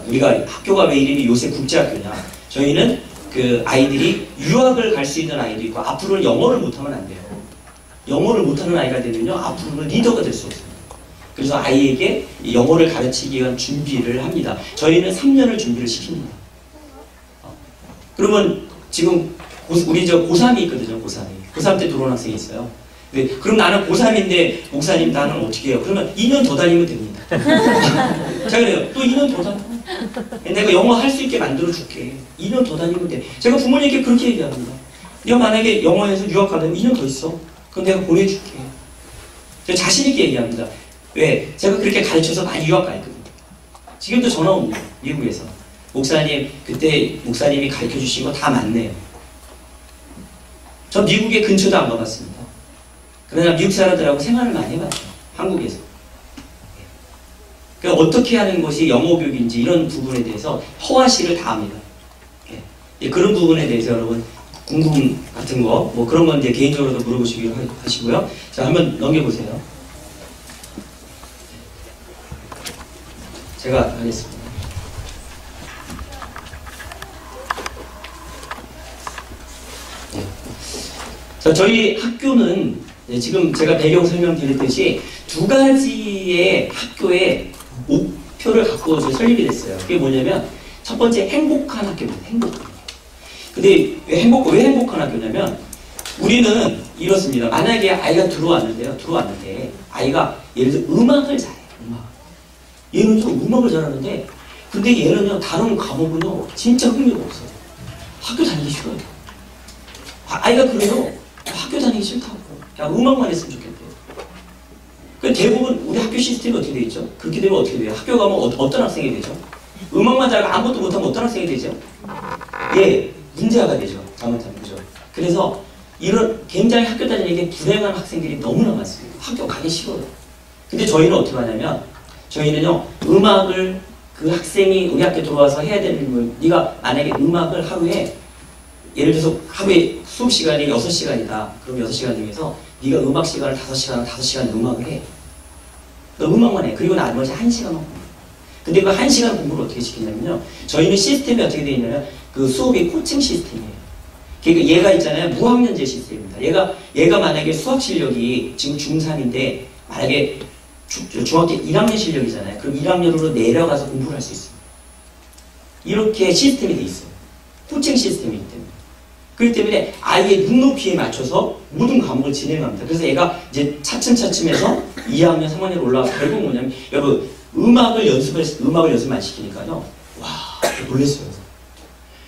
우리가 학교가 왜 이름이 요새 국제학교냐. 저희는 그 아이들이 유학을 갈 수 있는 아이도 있고, 앞으로는 영어를 못하면 안 돼요. 영어를 못하는 아이가 되면요, 앞으로는 리더가 될 수 없습니다. 그래서 아이에게 영어를 가르치기 위한 준비를 합니다. 저희는 3년을 준비를 시킵니다. 그러면 지금 우리 고3이 있거든요, 고3 때 들어온 학생이 있어요. 네, 그럼 나는 고3인데, 목사님 나는 어떻게 해요? 그러면 2년 더 다니면 됩니다. 제가 그래요. 또 2년 더 다녀. 내가 영어 할 수 있게 만들어줄게. 2년 더 다니면 돼. 제가 부모님께 그렇게 얘기합니다. 네가 만약에 영어에서 유학 가려면 2년 더 있어. 그럼 내가 보내줄게. 제가 자신있게 얘기합니다. 왜? 제가 그렇게 가르쳐서 많이 유학 가 있거든요. 지금도 전화 옵니다. 미국에서. 목사님, 그때 목사님이 가르쳐 주신 거 다 맞네요. 저 미국의 근처도 안 가봤습니다. 그러나 미국 사람들하고 생활을 많이 해봤죠. 한국에서. 그러니까 어떻게 하는 것이 영어 교육인지 이런 부분에 대해서 허와시를 다 합니다. 예, 그런 부분에 대해서 여러분 궁금 같은 거, 뭐 그런 건 이제 개인적으로도 물어보시기로 하시고요. 자, 한번 넘겨보세요. 제가 하겠습니다. 네. 자, 저희 학교는 지금 제가 배경 설명드렸듯이 두 가지의 학교의 목표를 갖고 설립이 됐어요. 그게 뭐냐면 첫 번째 행복한 학교입니다. 행복한 학교. 근데 왜 행복한 학교냐면 우리는 이렇습니다. 만약에 아이가 들어왔는데 아이가 예를 들어 음악을 잘해요. 얘는 좀 음악을 잘하는데 근데 얘는요 다른 과목은요 진짜 흥미가 없어요. 학교 다니기 싫어요. 아이가 그래요. 학교 다니기 싫다고. 그냥 음악만 했으면 좋겠대요. 그 대부분 우리 학교 시스템이 어떻게 되어 있죠? 그렇게 되면 어떻게 돼요? 학교 가면 어떤 학생이 되죠? 음악만 잘하고 아무것도 못하면 어떤 학생이 되죠? 예, 문제아가 되죠. 잘못하면 그죠? 그래서 이런 굉장히 학교 다니는 게 불행한 학생들이 너무나 많습니다. 학교 가기 싫어요. 근데 저희는 어떻게 하냐면 저희는요 음악을 그 학생이 우리 학교 들어와서 해야 되는 걸 네가 만약에 음악을 하루에 예를 들어서 하루에 수업 시간이 6시간이다. 그럼 6시간 중에서 네가 음악 시간을 5시간 음악을 해. 너 음악만 해. 그리고 나머지 1시간만 공부. 근데 그 1시간 공부를 어떻게 시키냐면요. 저희는 시스템이 어떻게 되어 있냐면 그 수업이 코칭 시스템이에요. 그러니까 얘가 있잖아요. 무학년제 시스템입니다. 얘가 만약에 수학 실력이 지금 중3인데 만약에 중학교 1학년 실력이잖아요. 그럼 1학년으로 내려가서 공부를 할 수 있습니다. 이렇게 시스템이 돼 있어요. 코칭 시스템이기 때문에. 그렇기 때문에 아이의 눈높이에 맞춰서 모든 과목을 진행합니다. 그래서 얘가 이제 차츰차츰해서 2학년, 3학년 올라가서 결국 뭐냐면 여러분 음악을 연습 안 시키니까요. 와 놀랬어요.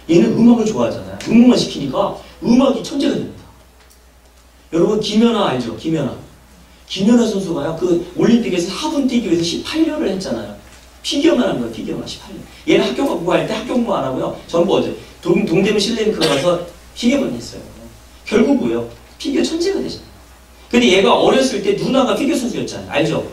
얘는 음악을 좋아하잖아요. 음악만 시키니까 음악이 천재가 됩니다. 여러분 김연아 알죠? 김연아 선수가요. 그 올림픽에서 4분 뛰기 위해서 18년을 했잖아요. 피겨만 한 거예요. 피겨만 18년. 얘는 학교 공부할 때 학교 공부 안 하고요. 전부 어제 동대문 실내리그 가서 피겨만 했어요. 결국 뭐예요? 피겨 천재가 되잖아요. 근데 얘가 어렸을 때 누나가 피겨 선수였잖아요. 알죠?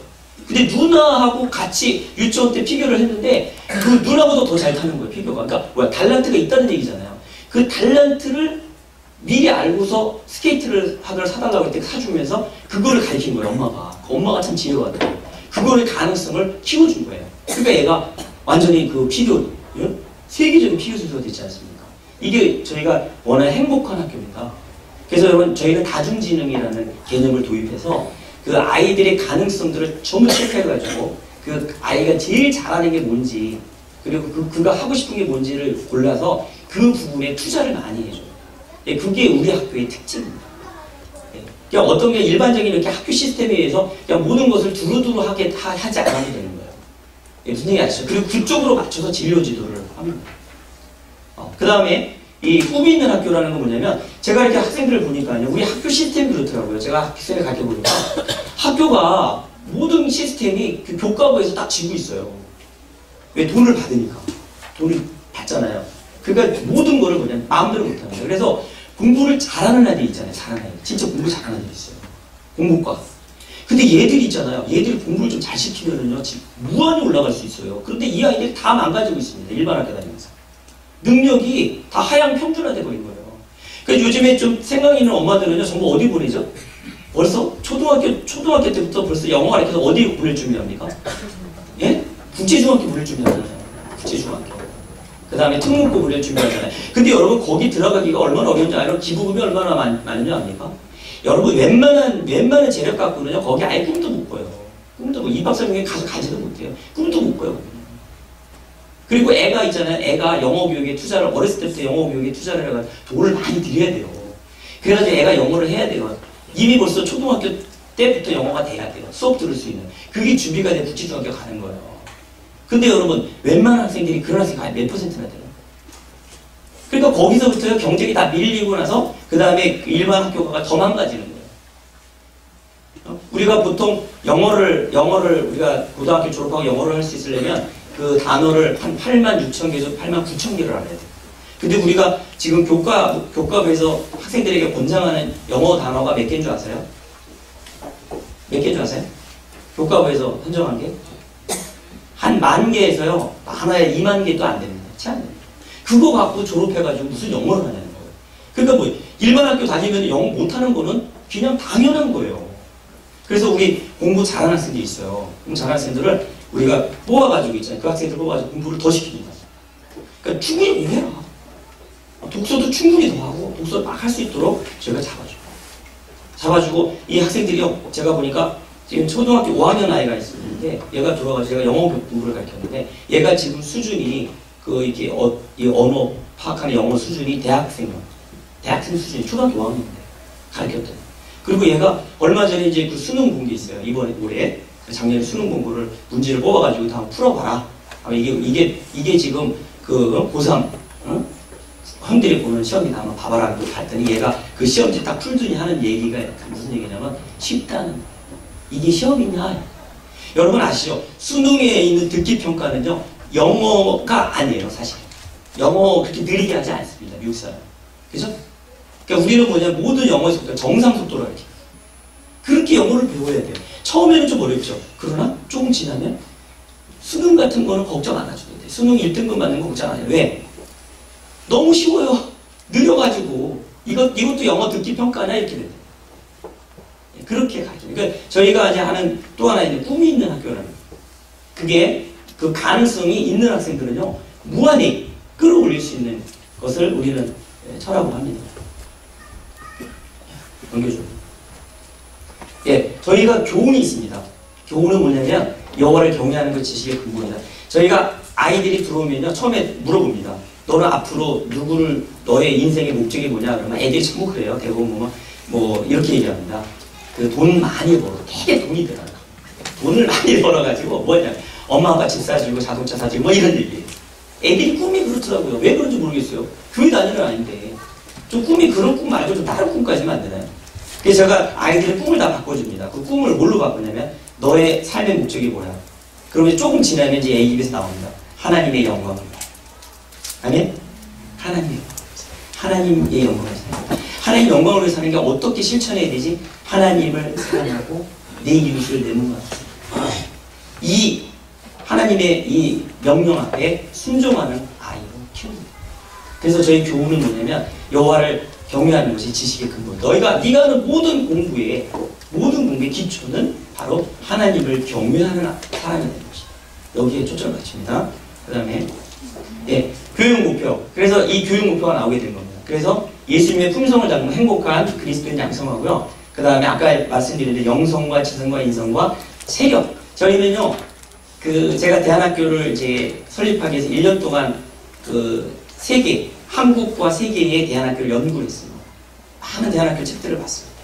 근데 누나하고 같이 유치원 때 피겨를 했는데 그 누나보다 더 잘 타는 거예요. 피겨가. 그러니까 뭐야? 달란트가 있다는 얘기잖아요. 그 달란트를 미리 알고서 스케이트를 학을 사달라고 할 때 사주면서 그거를 가르친 거예요. 엄마가 참 지혜로웠대요. 그거를 가능성을 키워준 거예요. 그러니까 얘가 완전히 그 피겨 세계적인 피겨 선수가 됐지 않습니까? 이게 저희가 원하는 행복한 학교입니다. 그래서 여러분 저희는 다중지능이라는 개념을 도입해서 그 아이들의 가능성들을 전부 체크해가지고 그 아이가 제일 잘하는 게 뭔지 그리고 그가 하고 싶은 게 뭔지를 골라서 그 부분에 투자를 많이 해줘요. 예, 그게 우리 학교의 특징입니다. 예, 그러니까 어떤 게 일반적인 이렇게 학교 시스템에 의해서 그냥 모든 것을 두루두루 하지 않아도 되는 거예요. 예, 무슨 얘기 아시죠? 그리고 그쪽으로 맞춰서 진로 지도를 합니다. 그 다음에 이 꿈이 있는 학교라는 건 뭐냐면 제가 이렇게 학생들을 보니까요. 우리 학교 시스템이 그렇더라고요. 제가 학생을 가르쳐 보니까 학교가 모든 시스템이 그 교과서에서 딱 지고 있어요. 왜? 돈을 받으니까. 돈을 받잖아요. 그러니까 모든 거를 그냥 마음대로 못하는 거예요. 그래서 공부를 잘하는 아이들 있잖아요. 잘하는 아이들. 진짜 공부 잘하는 아이들 있어요. 공부과. 근데 얘들이 있잖아요. 얘들이 공부를 좀 잘 시키면은요. 무한히 올라갈 수 있어요. 그런데 이 아이들이 다 망가지고 있습니다. 일반 학교 다니면서. 능력이 다 하향 평준화되고 있는 거예요. 그래서 요즘에 좀 생각 있는 엄마들은요. 정말 어디 보내죠? 벌써 초등학교 때부터 벌써 영어 가르쳐서 어디 보낼 준비합니까? 예? 국제중학교 보낼 준비하잖아요. 국제중학교. 그 다음에 특목고 보낼 준비하잖아요. 근데 여러분 거기 들어가기가 얼마나 어려운지 알아요? 기부금이 얼마나 많은지 압니까? 여러분 웬만한 재력 갖고는요. 거기 아예 꿈도 못 꿔요. 꿈도 뭐 2박 3일에 가지도 못해요. 꿈도 못 꿔요. 그리고 애가 있잖아요. 애가 영어 교육에 투자를 어렸을 때부터 영어 교육에 투자를 해가지고 돈을 많이 들여야 돼요. 그래가지고 애가 영어를 해야 돼요. 이미 벌써 초등학교 때부터 영어가 돼야 돼요. 수업 들을 수 있는. 그게 준비가 돼 국제중학교 가는 거예요. 근데 여러분 웬만한 학생들이 그런 학생이 몇 %나 돼요? 그러니까 거기서부터 경쟁이 다 밀리고 나서 그 다음에 일반 학교가 더 망가지는 거예요. 우리가 보통 영어를 우리가 고등학교 졸업하고 영어를 할 수 있으려면 그 단어를 한 86,000개에서 89,000개를 알아야 돼요. 근데 우리가 지금 교과부에서 학생들에게 권장하는 영어 단어가 몇 개인 줄 아세요? 몇 개인 줄 아세요? 교과부에서 선정한 게? 한 10,000개에서요, 하나에 20,000개도 안 됩니다. 채 안 됩니다. 그거 갖고 졸업해가지고 무슨 영어를 하냐는 거예요. 그러니까 뭐 일반 학교 다니면 영어 못하는 거는 그냥 당연한 거예요. 그래서 우리 공부 잘하는 학생들이 있어요. 그럼 잘하는 학생들을 우리가 뽑아가지고 있잖아요. 그 학생들 뽑아가지고 공부를 더 시킵니다. 그러니까 충분히 공부해라. 독서도 충분히 더 하고 독서를 막 할 수 있도록 저희가 잡아주고 이 학생들이요. 제가 보니까 지금 초등학교 5학년 아이가 있었는데 얘가 들어와가지고 제가 영어 공부를 가르쳤는데 얘가 지금 수준이 이게 이 언어 파악하는 영어 수준이 대학생 수준이 초등학교 5학년인데 가르쳤더니 그리고 얘가 얼마 전에 이제 그 수능 본 게 있어요. 이번에 올해 작년에 수능 공부를 문제를 뽑아가지고 다 풀어봐라. 이게 지금 그 고3 형들이 보는 시험이다. 한번 봐봐라. 봤더니 얘가 그 시험지 딱 풀더니 하는 얘기가 무슨 얘기냐면 쉽다는 거예요. 이게 시험이냐? 여러분 아시죠? 수능에 있는 듣기평가는요. 영어가 아니에요. 사실. 영어 그렇게 느리게 하지 않습니다. 미국 사람. 그죠? 그러니까 우리는 뭐냐 모든 영어의 속도가 정상 속도로 이렇게 그렇게 영어를 배워야 돼요. 처음에는 좀 어렵죠. 그러나 조금 지나면 수능 같은 거는 걱정 안 하셔도 돼요. 수능 1등급 받는 거 걱정 안 해요. 왜? 너무 쉬워요. 느려가지고 이것도 영어 듣기 평가나 이렇게 돼요. 그렇게 가죠. 그러니까 저희가 이제 하는 또 하나 이제 꿈이 있는 학교라는 그게 그 가능성이 있는 학생들은요 무한히 끌어올릴 수 있는 것을 우리는 철학으로 합니다. 넘겨줘. 예, 저희가 교훈이 있습니다. 교훈은 뭐냐면 여호와를 경외하는 그 지식의 근본이다. 저희가 아이들이 들어오면요 처음에 물어봅니다. 너는 앞으로 너의 인생의 목적이 뭐냐? 그러면 애들이 전부 그래요. 대부분 뭐 이렇게 얘기합니다. 그 돈 많이 벌어. 되게 돈이 들어가. 돈을 많이 벌어가지고 뭐냐? 엄마 아빠 집 사주고 자동차 사주고 뭐 이런 얘기예요. 애들이 꿈이 그렇더라고요. 왜 그런지 모르겠어요. 교회 다니는 아닌데 좀 꿈이 그런 꿈 말고 좀 다른 꿈까지는 안 되나요? 그래서 제가 아이들의 꿈을 다 바꿔줍니다. 그 꿈을 뭘로 바꾸냐면 너의 삶의 목적이 뭐야? 그러면 조금 지나면 이제 애 입에서 나옵니다. 하나님의 영광입니다. 아멘? 하나님의 영광을 사는 하나님의 영광을 위해 사는 게 어떻게 실천해야 되지? 하나님을 사랑하고 내 이웃을 내 몸 같이 이 하나님의 이 명령 앞에 순종하는 아이로 키웁니다. 그래서 저희 교훈은 뭐냐면 여호와를 경외하는 것이 지식의 근본. 네가 하는 모든 공부의 기초는 바로 하나님을 경외하는 사람이 되는 것이다. 여기에 초점을 맞춥니다. 그 다음에 교육 목표. 그래서 이 교육 목표가 나오게 된 겁니다. 그래서 예수님의 품성을 담은 행복한 그리스도인 양성하고요. 그 다음에 아까 말씀드린 영성과 지성과 인성과 세력. 저희는요, 제가 대안학교를 이제 설립하기 위해서 1년 동안 한국과 세계의 대안학교를 연구를 했습니다. 많은 대안학교 책들을 봤습니다.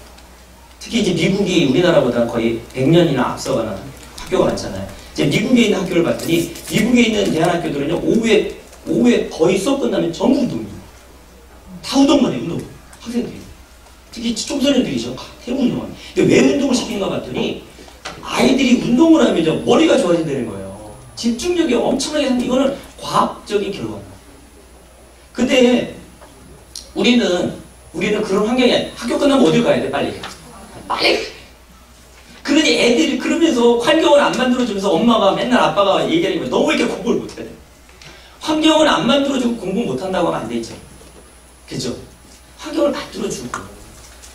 특히 이제 미국이 우리나라보다 거의 100년이나 앞서가는 학교가 많잖아요. 이제 미국에 있는 학교를 봤더니 미국에 있는 대안학교들은요, 오후에 거의 수업 끝나면 전부 운동입니다. 다 운동만 해요, 운동. 학생들이. 특히 청소년들이죠. 대부분 운동합니다. 근데 왜 운동을 시킨가 봤더니 아이들이 운동을 하면 머리가 좋아진다는 거예요. 집중력이 엄청나게 생깁니다. 이거는 과학적인 결과입니다. 근데 우리는 그런 환경이 아니에요. 학교 끝나면 어딜 가야 돼? 빨리. 그러니 애들이 그러면서 환경을 안 만들어주면서 엄마가 맨날 아빠가 얘기하는 거예요. 너무 이렇게 공부를 못해. 환경을 안 만들어주고 공부 못한다고 하면 안 되죠. 그죠? 환경을 만들어주고.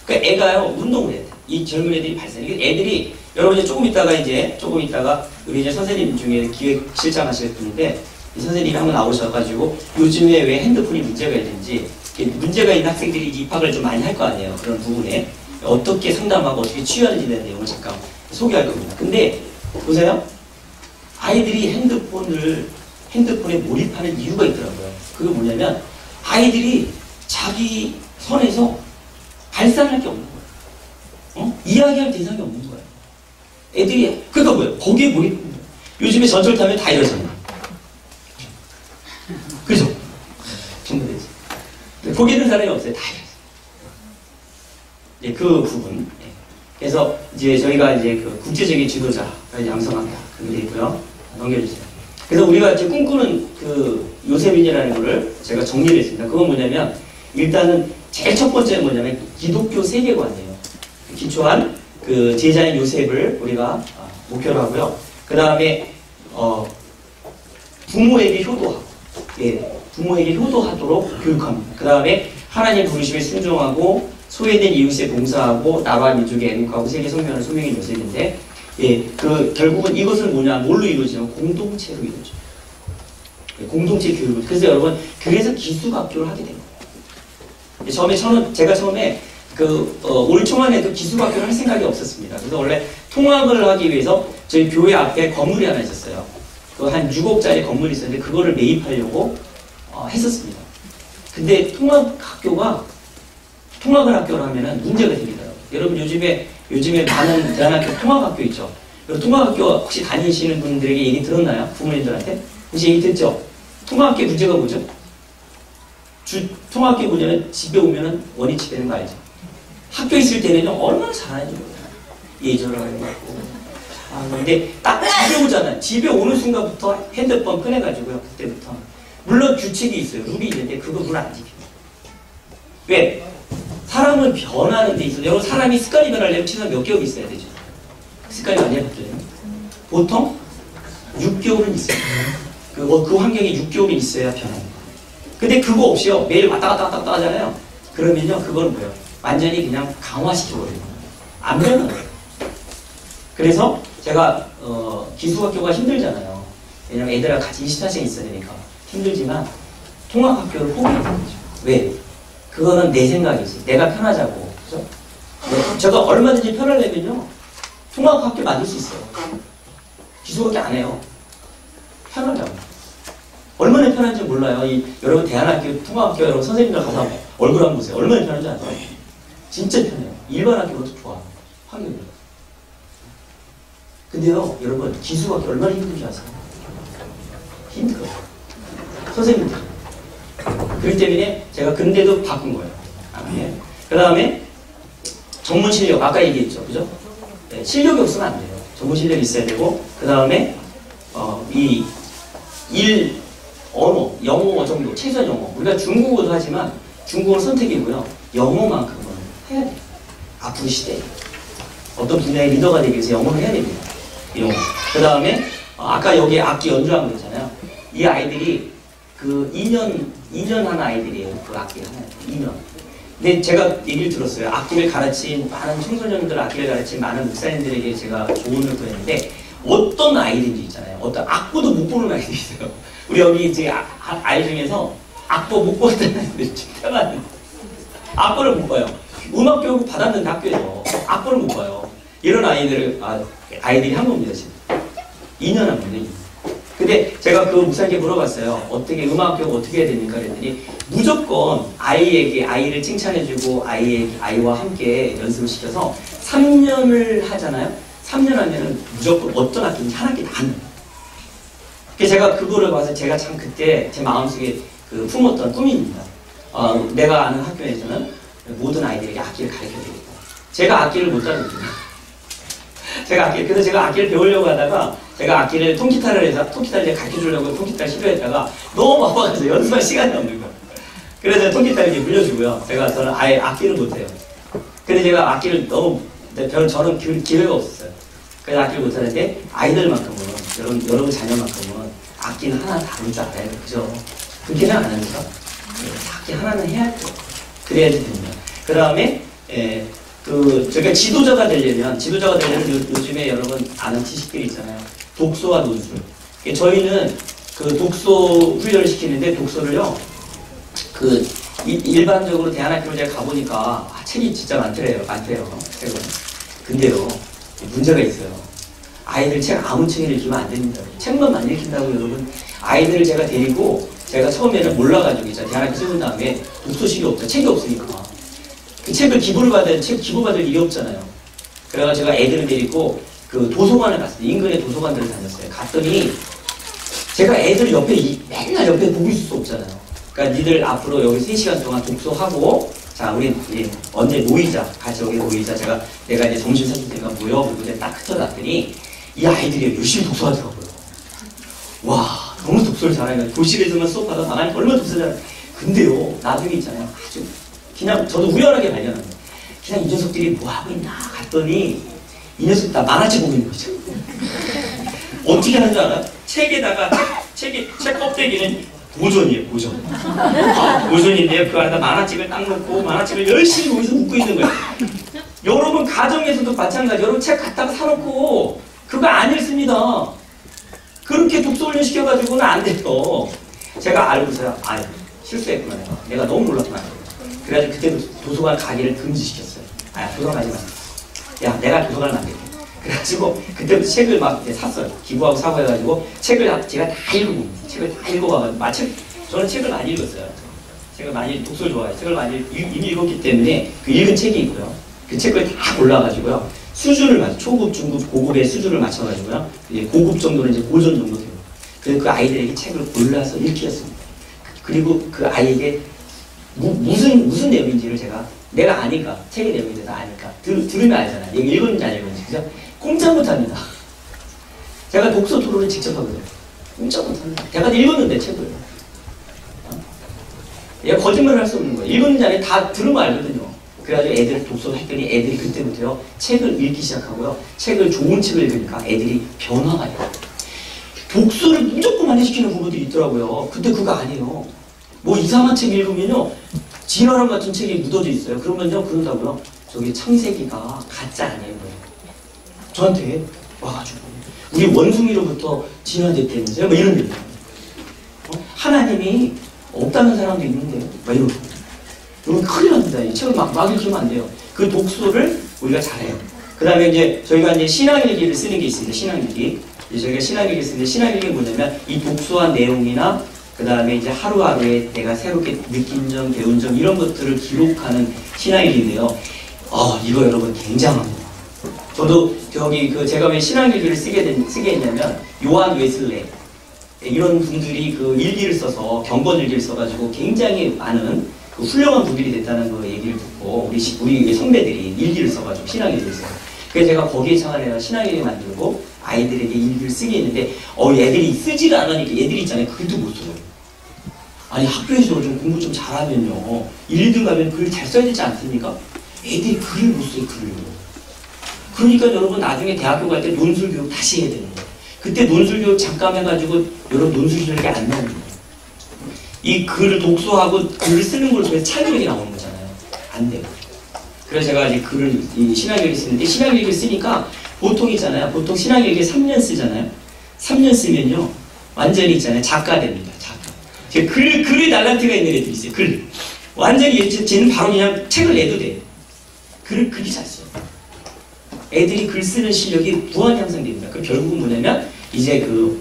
그러니까 애가요, 운동을 해야 돼. 이 젊은 애들이 애들이, 여러분 이제 조금 있다가 우리 이제 선생님 중에 기획실장 하실 분인데, 이 선생님이 한번 나오셔가지고 요즘에 왜 핸드폰이 문제가 있는지, 문제가 있는 학생들이 입학을 좀 많이 할 거 아니에요. 그런 부분에. 어떻게 상담하고 어떻게 치유하는지 대한 내용을 잠깐 소개할 겁니다. 근데 보세요. 아이들이 핸드폰에 몰입하는 이유가 있더라고요. 그게 뭐냐면 아이들이 자기 선에서 발산할 게 없는 거예요. 이야기할 대상이 없는 거예요. 애들이 그러니까 뭐예요? 거기에 몰입하는 거예요. 요즘에 전철 타면 다 이러잖아요. 그죠? 전부 되지. 거기 있는 사람이 없어요. 다 이러죠. 그 부분. 그래서 이제 저희가 이제 국제적인 지도자를 양성한다. 그게 있고요. 넘겨주세요. 그래서 우리가 이제 꿈꾸는 요셉인이라는 거를 제가 정리를 했습니다. 그건 뭐냐면 일단은 제일 첫 번째는 뭐냐면 기독교 세계관이에요. 기초한 제자인 요셉을 우리가 목표로 하고요. 그 다음에 부모에게 효도하고, 부모에게 효도하도록 교육합니다. 그 다음에 하나님 부르심에 순종하고 소외된 이웃에 봉사하고 나와 민족에 애국하고 세계 성명을 소명인 요셉인데 예, 결국은 이것은 뭐냐 뭘로 이루어지냐면 공동체로 이루어져요. 공동체 교육을. 그래서 여러분 그래서 기숙학교를 하게 됩니다. 제가 처음에 올 초만에도 기숙학교를 할 생각이 없었습니다. 그래서 원래 통학을 하기 위해서 저희 교회 앞에 건물이 하나 있었어요. 한 6억짜리 건물이 있었는데 그거를 매입하려고 했었습니다. 근데 통학을 학교로 하면은 문제가 생기더라고요. 여러분 요즘에 많은 대안학교 통학학교 있죠. 통학학교 혹시 다니시는 분들에게 얘기 들었나요? 부모님들한테? 혹시 얘기 듣죠? 통학학교 문제가 뭐죠? 통학학교 문제는 집에 오면은 원위치 되는 거 알죠? 학교 있을 때는요 얼마나 잘하는지 몰라요. 예절을 하고 근데 딱 집에 오잖아요. 집에 오는 순간부터 핸드폰 꺼내가지고요. 그때부터 물론 규칙이 있어요. 룰이 있는데 그거 룰 안 지켜요. 왜? 사람은 변하는 데 있어요. 여러분 사람이 습관이 변하려면 최소한 몇 개월 있어야 되죠. 습관이 많이 바뀌어요. 보통 6개월은 있어요. 그 환경에 6개월이 있어야 변합니다. 근데 그거 없이요 매일 왔다 갔다 하잖아요. 그러면요 그거는 뭐예요? 완전히 그냥 강화시켜버려요. 안 변해요. 그래서 제가 기숙학교가 힘들잖아요. 왜냐면 애들하고 같이 24시간 있어야 되니까 힘들지만 통학학교를 포기해야 되죠. 왜? 그거는 내 생각이지. 내가 편하자고. 그죠? 제가 얼마든지 편하려면요 통학학교 만들 수 있어요. 기숙학교 안 해요. 편하자고. 얼마나 편한지 몰라요. 여러분 대안학교, 통학학교 여러분 선생님들 가서 얼굴 한번 보세요. 얼마나 편한지 아세요? 진짜 편해요. 일반 학교보다 좋아. 환경이. 근데요, 여러분 기숙학교 얼마나 힘든지 아세요? 힘들어요. 선생님들. 그렇기 때문에 제가 근데도 바꾼 거예요. 그 다음에 전문 실력, 아까 얘기했죠. 그죠? 네, 실력이 없으면 안 돼요. 전문 실력이 있어야 되고, 그 다음에 언어, 영어 정도, 최소한 영어. 우리가 중국어도 하지만 중국어는 선택이고요. 영어만큼은 해야 돼요. 앞으로 시대에. 어떤 분야의 리더가 되기 위해서 영어를 해야 됩니다. 영어. 그 다음에 아까 여기 악기 연주한 거 있잖아요. 이 아이들이 2년 한 아이들이에요. 그 악기 하나 2년. 근데 제가 얘기를 들었어요. 악기를 가르친 많은 청소년들 악기를 가르친 많은 목사님들에게 제가 조언을 구했는데 어떤 아이들이 있잖아요. 어떤 악보도 못 보는 아이들이 있어요. 우리 여기 이제 아이 중에서 악보 못 보는 아이들이 진짜 많아요. 악보를 못 봐요. 음악 교육 받았는데 학교에서 악보를 못 봐요. 이런 아이들이 한 겁니다 지금. 2년 한 겁니다. 근데 제가 그 목사님께 물어봤어요. 어떻게 음악 교육 어떻게 해야 됩니까? 그랬더니 무조건 아이를 칭찬해주고 아이와 함께 연습을 시켜서 3년을 하잖아요. 3년 하면은 무조건 어떤 학기인지 한 학기 다 하는 거예요. 그래서 제가 그거를 봐서 제가 참 그때 제 마음속에 품었던 꿈입니다. 내가 아는 학교에서는 모든 아이들에게 악기를 가르쳐야 되겠다. 제가 악기를 못 다루거든요. 그래서 제가 악기를 배우려고 하다가 제가 악기를 통기타를 가르쳐 주려고 통기타를 시도했다가 너무 바빠서 연습할 시간이 없는 거예요. 그래서 통기타를 이렇게 물려주고요. 저는 아예 악기를 못해요. 근데 제가 악기를 저는 기회가 없었어요. 그래서 악기를 못하는데 아이들만큼은 여러분 자녀만큼은 악기는 하나 다룰 줄 알아요. 그죠? 그렇게는 안 합니까? 악기 하나는 해야 돼요. 그래야지 됩니다. 그 다음에 저희가 지도자가 되려면 요즘에 여러분 아는 지식들이 있잖아요. 독서와 논술. 저희는 독서 훈련을 시키는데 독서를요. 일반적으로 대안학교를 제가 가보니까 책이 진짜 많대요. 책은. 근데요. 문제가 있어요. 아이들 책 아무 책을 읽히면 안 됩니다. 책만 안 읽힌다고 여러분. 아이들을 제가 데리고 제가 처음에는 몰라가지고 대안학교 세운 다음에 독서실이 없죠. 책이 없으니까. 그 책을 기부를 기부받을 일이 없잖아요. 그래가지고 제가 애들을 데리고 도서관을 갔어요. 인근의 도서관들을 다녔어요. 갔더니 제가 애들 맨날 옆에 보고 있을 수 없잖아요. 그러니까 니들 앞으로 여기 3시간 동안 독서하고 자 우리 언제 모이자. 같이 여기 모이자. 내가 이제 점심 사줄 테니까 모여. 그리고 이제 딱 흩어놨더니 이 아이들이 열심히 독서하더라고요. 와 너무 독서를 잘하니까 교실에서만 수업하다 나가니까 얼마나 독서 잘해. 근데요 나중에 있잖아요. 아주 그냥 저도 우연하게 발견한 거예요. 그냥 이 녀석들이 뭐 하고 있나 갔더니 이 녀석 다 만화책 보고 있는 거죠. 어떻게 하는 줄 알아요? 책에다가 책 껍데기는 고전이에요, 고전. 고전인데 그 안에다 만화책을 딱 놓고 만화책을 열심히 거기서 묶고 있는 거예요. 여러분 가정에서도 마찬가지. 여러분 책 갖다가 사놓고 그거 안 읽습니다. 그렇게 독서훈련 시켜가지고는 안 돼요. 제가 알고서야 실수했구나 내가 너무 몰랐구나. 그래가지고 그때 도서관 가기를 금지시켰어요. 도서관 가지 마. 야 내가 도서관을 만들게. 그래가지고 그때부터 책을 막 샀어요. 기부하고 사고 해가지고 책을 제가 다 읽어봐가지고 저는 책을 많이 읽었어요. 책을 많이 독서를 좋아해요. 책을 많이 이미 읽었기 때문에 그 읽은 책이 있고요. 그 책을 다 골라가지고요. 수준을 맞춰 초급, 중급, 고급의 수준을 맞춰가지고요. 고급 정도는 이제 고전 정도 돼요. 그래서 그 아이들에게 책을 골라서 읽게 했습니다. 그리고 그 아이에게 무슨 내용인지를 내가 아니까 책의 내용에 대해서 아니까 들으면 알잖아요. 얘가 읽었는지 안 읽었는지 그죠? 꼼짝 못합니다. 제가 독서 토론을 직접 하거든요. 꼼짝 못합니다. 제가 읽었는데 책을 얘가 거짓말을 할 수 없는 거예요. 읽었는지 안 읽었는지 다 들으면 알거든요. 그래가지고 애들 독서를 했더니 애들이 그때부터요 책을 읽기 시작하고요. 좋은 책을 읽으니까 애들이 변화가 돼요. 독서를 무조건 많이 시키는 부모들이 있더라고요. 근데 그거 아니에요. 뭐 이상한 책 읽으면요 진화론 같은 책이 묻어져 있어요. 그러면요 그런다고요. 저기 창세기가 가짜 아니에요. 저한테 와가지고 우리 원숭이로부터 진화됐다면서요? 뭐 이런 얘기예요. 하나님이 없다는 사람도 있는데요. 막 이러고. 그러면 큰일 납니다. 이 책을 막 읽으면 안 돼요. 그 독서를 우리가 잘해요. 그 다음에 이제 저희가 이제 신앙일기를 쓰는 게 있습니다. 신앙일기. 저희가 신앙일기를 쓰는데 신앙일기는 뭐냐면 이 독서한 내용이나 그 다음에 이제 하루하루에 내가 새롭게 느낀 점, 배운 점 이런 것들을 기록하는 신앙일기인데요. 이거 여러분 굉장합니다. 저도 제가 왜 신앙일기를 쓰게 했냐면 요한 웨슬레 이런 분들이 그 일기를 써서 경건일기를 써가지고 굉장히 많은 훌륭한 분들이 됐다는 그 얘기를 듣고 우리 선배들이 일기를 써가지고 신앙일기를 써요. 그래서 제가 거기에 창안해서 신앙일기 만들고 아이들에게 일기를 쓰게 했는데 애들이 쓰지를 않으니까 애들이 있잖아요. 글도 못 써요. 아니 학교에서 좀 공부 좀 잘하면요 1, 2등 가면 글 잘 써야 되지 않습니까? 애들이 글을 못 써요. 글을. 그러니까 여러분 나중에 대학교 갈 때 논술교육 다시 해야 되는 거예요. 그때 논술교육 잠깐 해가지고 여러분 논술교육이 안 나오는 거예요. 이 글을 독서하고 글을 쓰는 걸 통해서 창의력이 나오는 거잖아요. 안 돼요. 그래서 제가 이제 이 신앙일기 쓰는데 신앙일기 쓰니까 보통 있잖아요. 보통 신앙일기 3년 쓰잖아요. 3년 쓰면요. 완전히 있잖아요. 작가 됩니다. 작가. 제가 글에 달란트가 있는 애들이 있어요. 글. 완전히 쟤는 바로 그냥 책을 내도 돼. 글을 그렇게 잘 써요. 애들이 글 쓰는 실력이 무한 향상됩니다. 그 결국은 뭐냐면 이제 그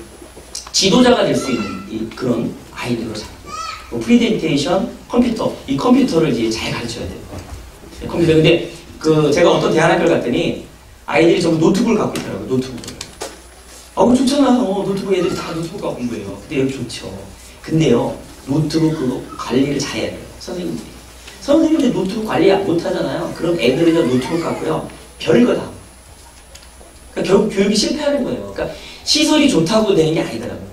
지도자가 될 수 있는 그런 아이들로 잡고 프리젠테이션, 컴퓨터 이 컴퓨터를 이제 잘 가르쳐야 돼요. 컴퓨터 근데 제가 어떤 대안학교를 갔더니 아이들이 전부 노트북을 갖고 있더라고요. 노트북을. 그거 좋잖아요. 노트북 애들이 다 노트북 갖고 공부해요. 근데 여기 좋죠. 근데요 노트북 그거 관리를 잘해야 돼요. 선생님들이 노트북 관리 못 하잖아요. 그럼 애들은 노트북 갖고요 별거 다. 그러니까 결국 교육이 실패하는 거예요. 그러니까 시설이 좋다고 되는 게 아니더라고요.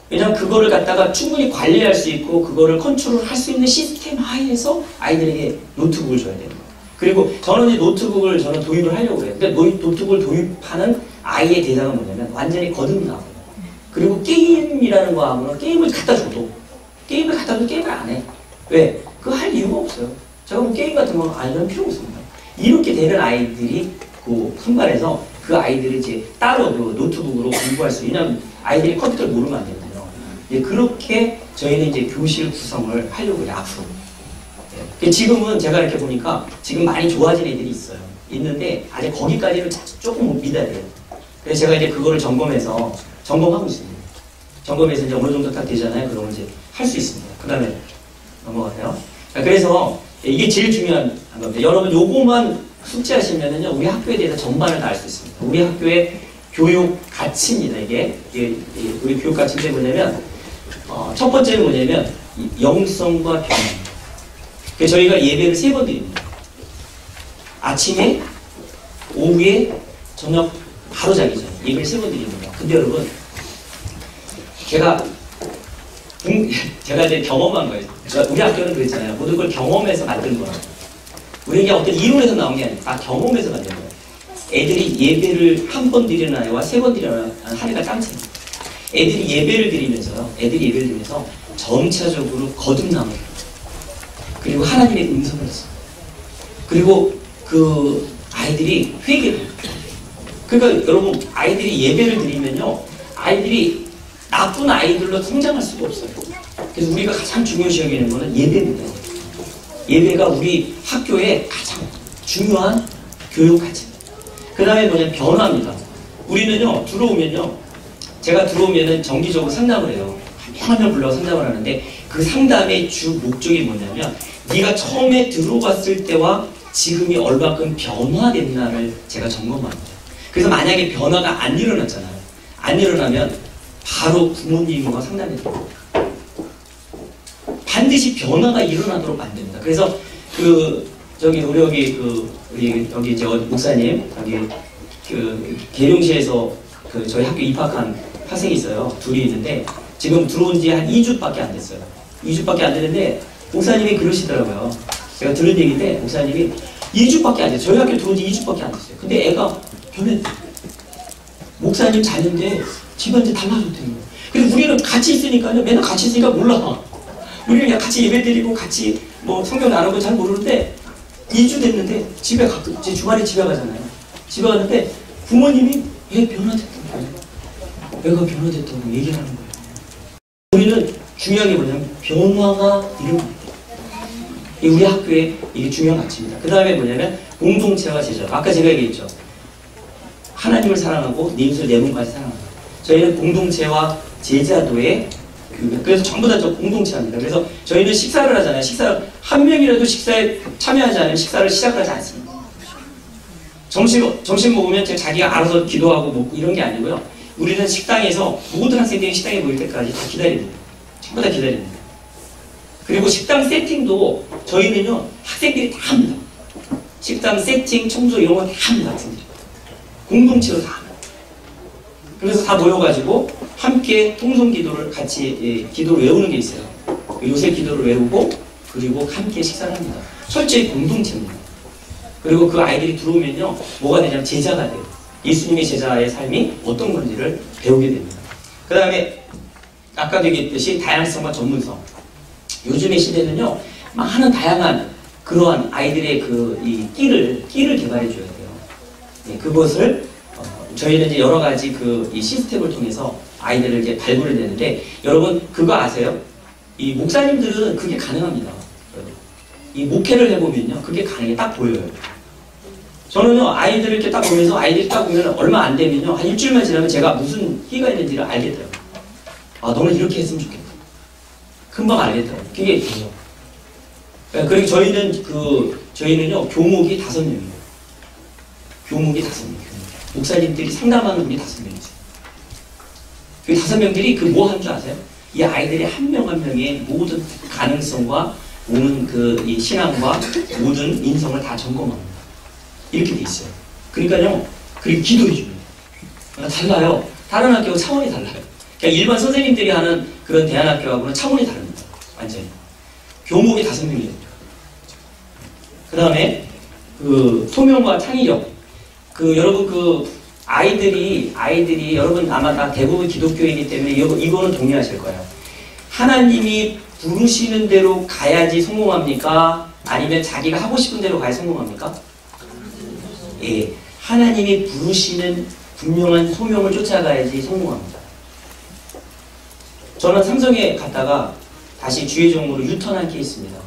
왜냐하면 그거를 갖다가 충분히 관리할 수 있고 그거를 컨트롤할 수 있는 시스템 하에서 아이들에게 노트북을 줘야 되는 거예요. 그리고 저는 이 노트북을 도입을 하려고 해요. 근데 노트북을 도입하는 아이의 대상은 뭐냐면 완전히 거듭나고요. 그리고 게임이라는 거 하면 게임을 갖다 줘도 게임을 안 해. 왜? 그거 할 이유가 없어요. 제가 뭐 게임 같은 거 아니면 필요 없습니다. 이렇게 되는 아이들이 선발해서 그 아이들을 이제 따로 노트북으로 공부할 수 있는 왜냐면 아이들이 컴퓨터를 모르면 안 되거든요. 그렇게 저희는 이제 교실 구성을 하려고 해요. 앞으로. 지금은 제가 이렇게 보니까 지금 많이 좋아진 애들이 있어요. 있는데 아직 거기까지는 조금 못 믿어야 돼요. 그래서 제가 이제 그거를 점검하고 있습니다. 점검해서 이제 어느 정도 딱 되잖아요. 그러면 이제 할 수 있습니다. 그 다음에 넘어가세요. 그래서 이게 제일 중요한 겁니다. 여러분 요거만 숙지하시면은요 우리 학교에 대해서 전반을 다 알 수 있습니다. 우리 학교의 교육 가치입니다. 이게 우리 교육 가치인데 뭐냐면 첫 번째는 뭐냐면 영성과 변화. 그래서 저희가 예배를 3번 드립니다. 아침에, 오후에, 저녁 바로 자기 전에 예배를 3번 드립니다. 근데 여러분 제가 이제 경험한 거예요. 우리 학교는 그랬잖아요. 모든 걸 경험해서 만든 거라고. 우리는 어떤 이론에서 나온 게 아니고 다 경험해서 만든 거예요. 애들이 예배를 1번 드리는 아이와 3번 드리는 아이가 짱차입니다. 애들이 예배를 드리면서 점차적으로 거듭남을 그리고 하나님의 음성을 했어요. 그리고 그 아이들이 회개를 해요. 그러니까 여러분 아이들이 예배를 드리면요 아이들이 나쁜 아이들로 성장할 수가 없어요. 그래서 우리가 가장 중요시 여기는 거는 예배입니다. 예배가 우리 학교의 가장 중요한 교육 가치입니다. 그 다음에 뭐냐면 변화입니다. 우리는요 제가 들어오면은 정기적으로 상담을 해요. 한 명 불러서 상담을 하는데 그 상담의 주 목적이 뭐냐면 네가 처음에 들어왔을 때와 지금이 얼마큼 변화됐나를 제가 점검합니다. 그래서 만약에 변화가 안 일어났잖아요. 안 일어나면 바로 부모님과 상담해 드립니다. 반드시 변화가 일어나도록 만듭니다. 그래서 우리 여기 저 목사님 여기 계룡시에서 저희 학교 입학한 학생이 있어요. 둘이 있는데 지금 들어온 지 한 2주밖에 안 됐어요. 2주밖에 안 됐는데 목사님이 그러시더라고요. 제가 들은 얘기인데 목사님이 2주밖에 안 됐어요. 저희 학교 들어온 지 2주밖에 안 됐어요. 근데 애가 변했대. 목사님 자는데 집안이 달라졌대요. 근데 우리는 같이 있으니까요. 맨날 같이 있으니까 몰라. 우리는 그냥 같이 예배드리고 같이 뭐 성경 나누고 잘 모르는데 2주 됐는데 집에 가끔 제 주말에 집에 가잖아요. 집에 갔는데 부모님이 얘 변화됐다고 애가 변화됐다고 얘기를 하는 거예요. 우리는 중요한 게 뭐냐면 변화가 일어납니다. 우리 학교에 이게 중요한 가치입니다. 그 다음에 뭐냐면 공동체와 제자. 아까 제가 얘기했죠. 하나님을 사랑하고 내 이웃을 내 몸까지 사랑한다. 저희는 공동체와 제자도의 그래서 전부 다 저 공동체입니다. 그래서 저희는 식사를 하잖아요. 식사를 한 명이라도 식사에 참여하지 않으면 식사를 시작하지 않습니다. 점심 먹으면 자기가 알아서 기도하고 먹고 이런 게 아니고요. 우리는 식당에서 모든 학생들이 식당에 모일 때까지 다 기다립니다. 전부 다 기다립니다. 그리고 식당 세팅도 저희는요 학생들이 다 합니다. 식당 세팅, 청소 이런 거 다 합니다. 학생들이 공동체로 다 합니다. 그래서 다 모여가지고 함께 통성기도를 같이 기도를 외우는 게 있어요. 요새 기도를 외우고 그리고 함께 식사를 합니다. 철저히 공동체입니다. 그리고 그 아이들이 들어오면요 뭐가 되냐면 제자가 돼요. 예수님의 제자의 삶이 어떤 건지를 배우게 됩니다. 그 다음에 아까도 얘기했듯이 다양성과 전문성. 요즘의 시대는요 많은 다양한 그러한 아이들의 이 끼를 개발해 줘야 돼요. 네, 그것을 저희는 이제 여러 가지 이 시스템을 통해서 아이들을 이제 발굴을 내는데 여러분 그거 아세요? 이 목사님들은 그게 가능합니다. 이 목회를 해보면요 그게 가능해 딱 보여요. 저는요 아이들을 이렇게 딱 보면서 아이들이 딱 보면 얼마 안 되면요 한 일주일만 지나면 제가 무슨 희가 있는지를 알겠더라고요. 아 너는 이렇게 했으면 좋겠다. 금방 알겠더라고요. 그게 돼요. 그리고 저희는요 교목이 5명이에요. 교목이 5명. 목사님들이 상담하는 분이 5명이죠. 그 5명들이 그 뭐 하는 줄 아세요? 이 아이들이 한 명 한 명의 모든 가능성과 모든 이 신앙과 모든 인성을 다 점검합니다. 이렇게 돼 있어요. 그러니까요, 그리고 기도해 줍니다. 달라요. 다른 학교하고 차원이 달라요. 그냥 일반 선생님들이 하는 그런 대안학교하고는 차원이 다릅니다. 완전히. 교목이 5명이에요. 그 다음에 소명과 창의력. 여러분 아이들이 여러분 아마 다 대부분 기독교이기 때문에 이거는 동의하실 거예요. 하나님이 부르시는 대로 가야지 성공합니까? 아니면 자기가 하고 싶은 대로 가야 성공합니까? 예, 하나님이 부르시는 분명한 소명을 쫓아가야지 성공합니다. 저는 삼성에 갔다가 다시 주의종으로 유턴한 케이스입니다.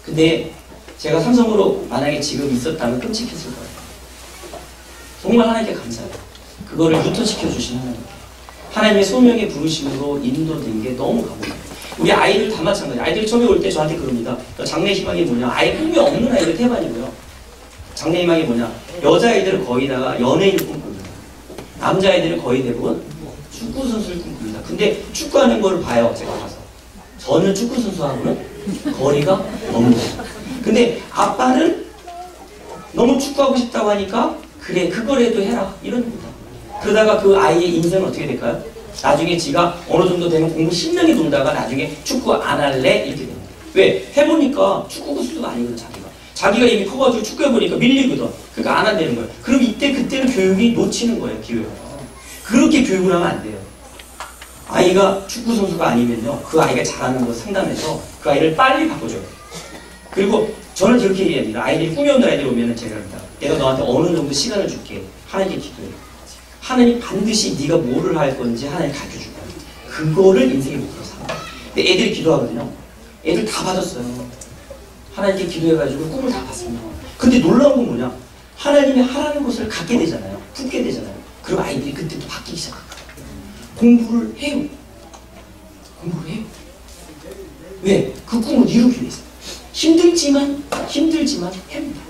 근데 제가 삼성으로 만약에 지금 있었다면 끔찍했을 거예요. 정말 하나님께 감사해요. 그거를 유턴시켜 주신 하나님의 소명의 부르심으로 인도된 게 너무 감사해요. 우리 아이들 다 마찬가지예요. 아이들이 처음에 올 때 저한테 그럽니다. 장래 희망이 뭐냐? 아예 꿈이 없는 아이들 태반이고요. 장래 희망이 뭐냐? 여자아이들은 거의다가 연예인을 꿈꿉니다. 남자아이들은 거의 대부분 축구선수를 꿈꿉니다. 근데 축구하는 걸 봐요. 제가 가서. 저는 축구선수하고는 거리가 먼 거예요. 근데 아빠는 너무 축구하고 싶다고 하니까 그래 그거라도 해라 이런 겁니다. 그러다가 그 아이의 인생은 어떻게 될까요? 나중에 지가 어느 정도 되면 공부 신나게 놀다가 나중에 축구 안 할래 이렇게 됩니다. 왜? 해보니까 축구 선수가 아니거든 자기가 이미 커가지고 축구해보니까 밀리거든. 그러니까 안 한다는 거예요. 그럼 그때는 교육이 놓치는 거예요. 기회가. 그렇게 교육을 하면 안 돼요. 아이가 축구 선수가 아니면요, 그 아이가 잘하는 거 상담해서 그 아이를 빨리 바꿔줘요. 그리고 저는 그렇게 얘기합니다. 아이들이 꿈이 없는 아이들이 오면은 제가 합니다. 내가 너한테 어느 정도 시간을 줄게. 하나님께 기도해. 하나님 반드시 네가 뭐를 할 건지 하나님 가르쳐줄 거야. 그거를 인생의 목표로 삼아. 근데 애들이 기도하거든요. 애들 다 받았어요. 하나님께 기도해가지고 꿈을 다 봤습니다. 근데 놀라운 건 뭐냐? 하나님이 하라는 것을 갖게 되잖아요. 품게 되잖아요. 그럼 아이들이 그때 또 바뀌기 시작합니다. 공부를 해요. 공부를 해요. 왜? 그 꿈을 이루기 위해서. 힘들지만 합니다.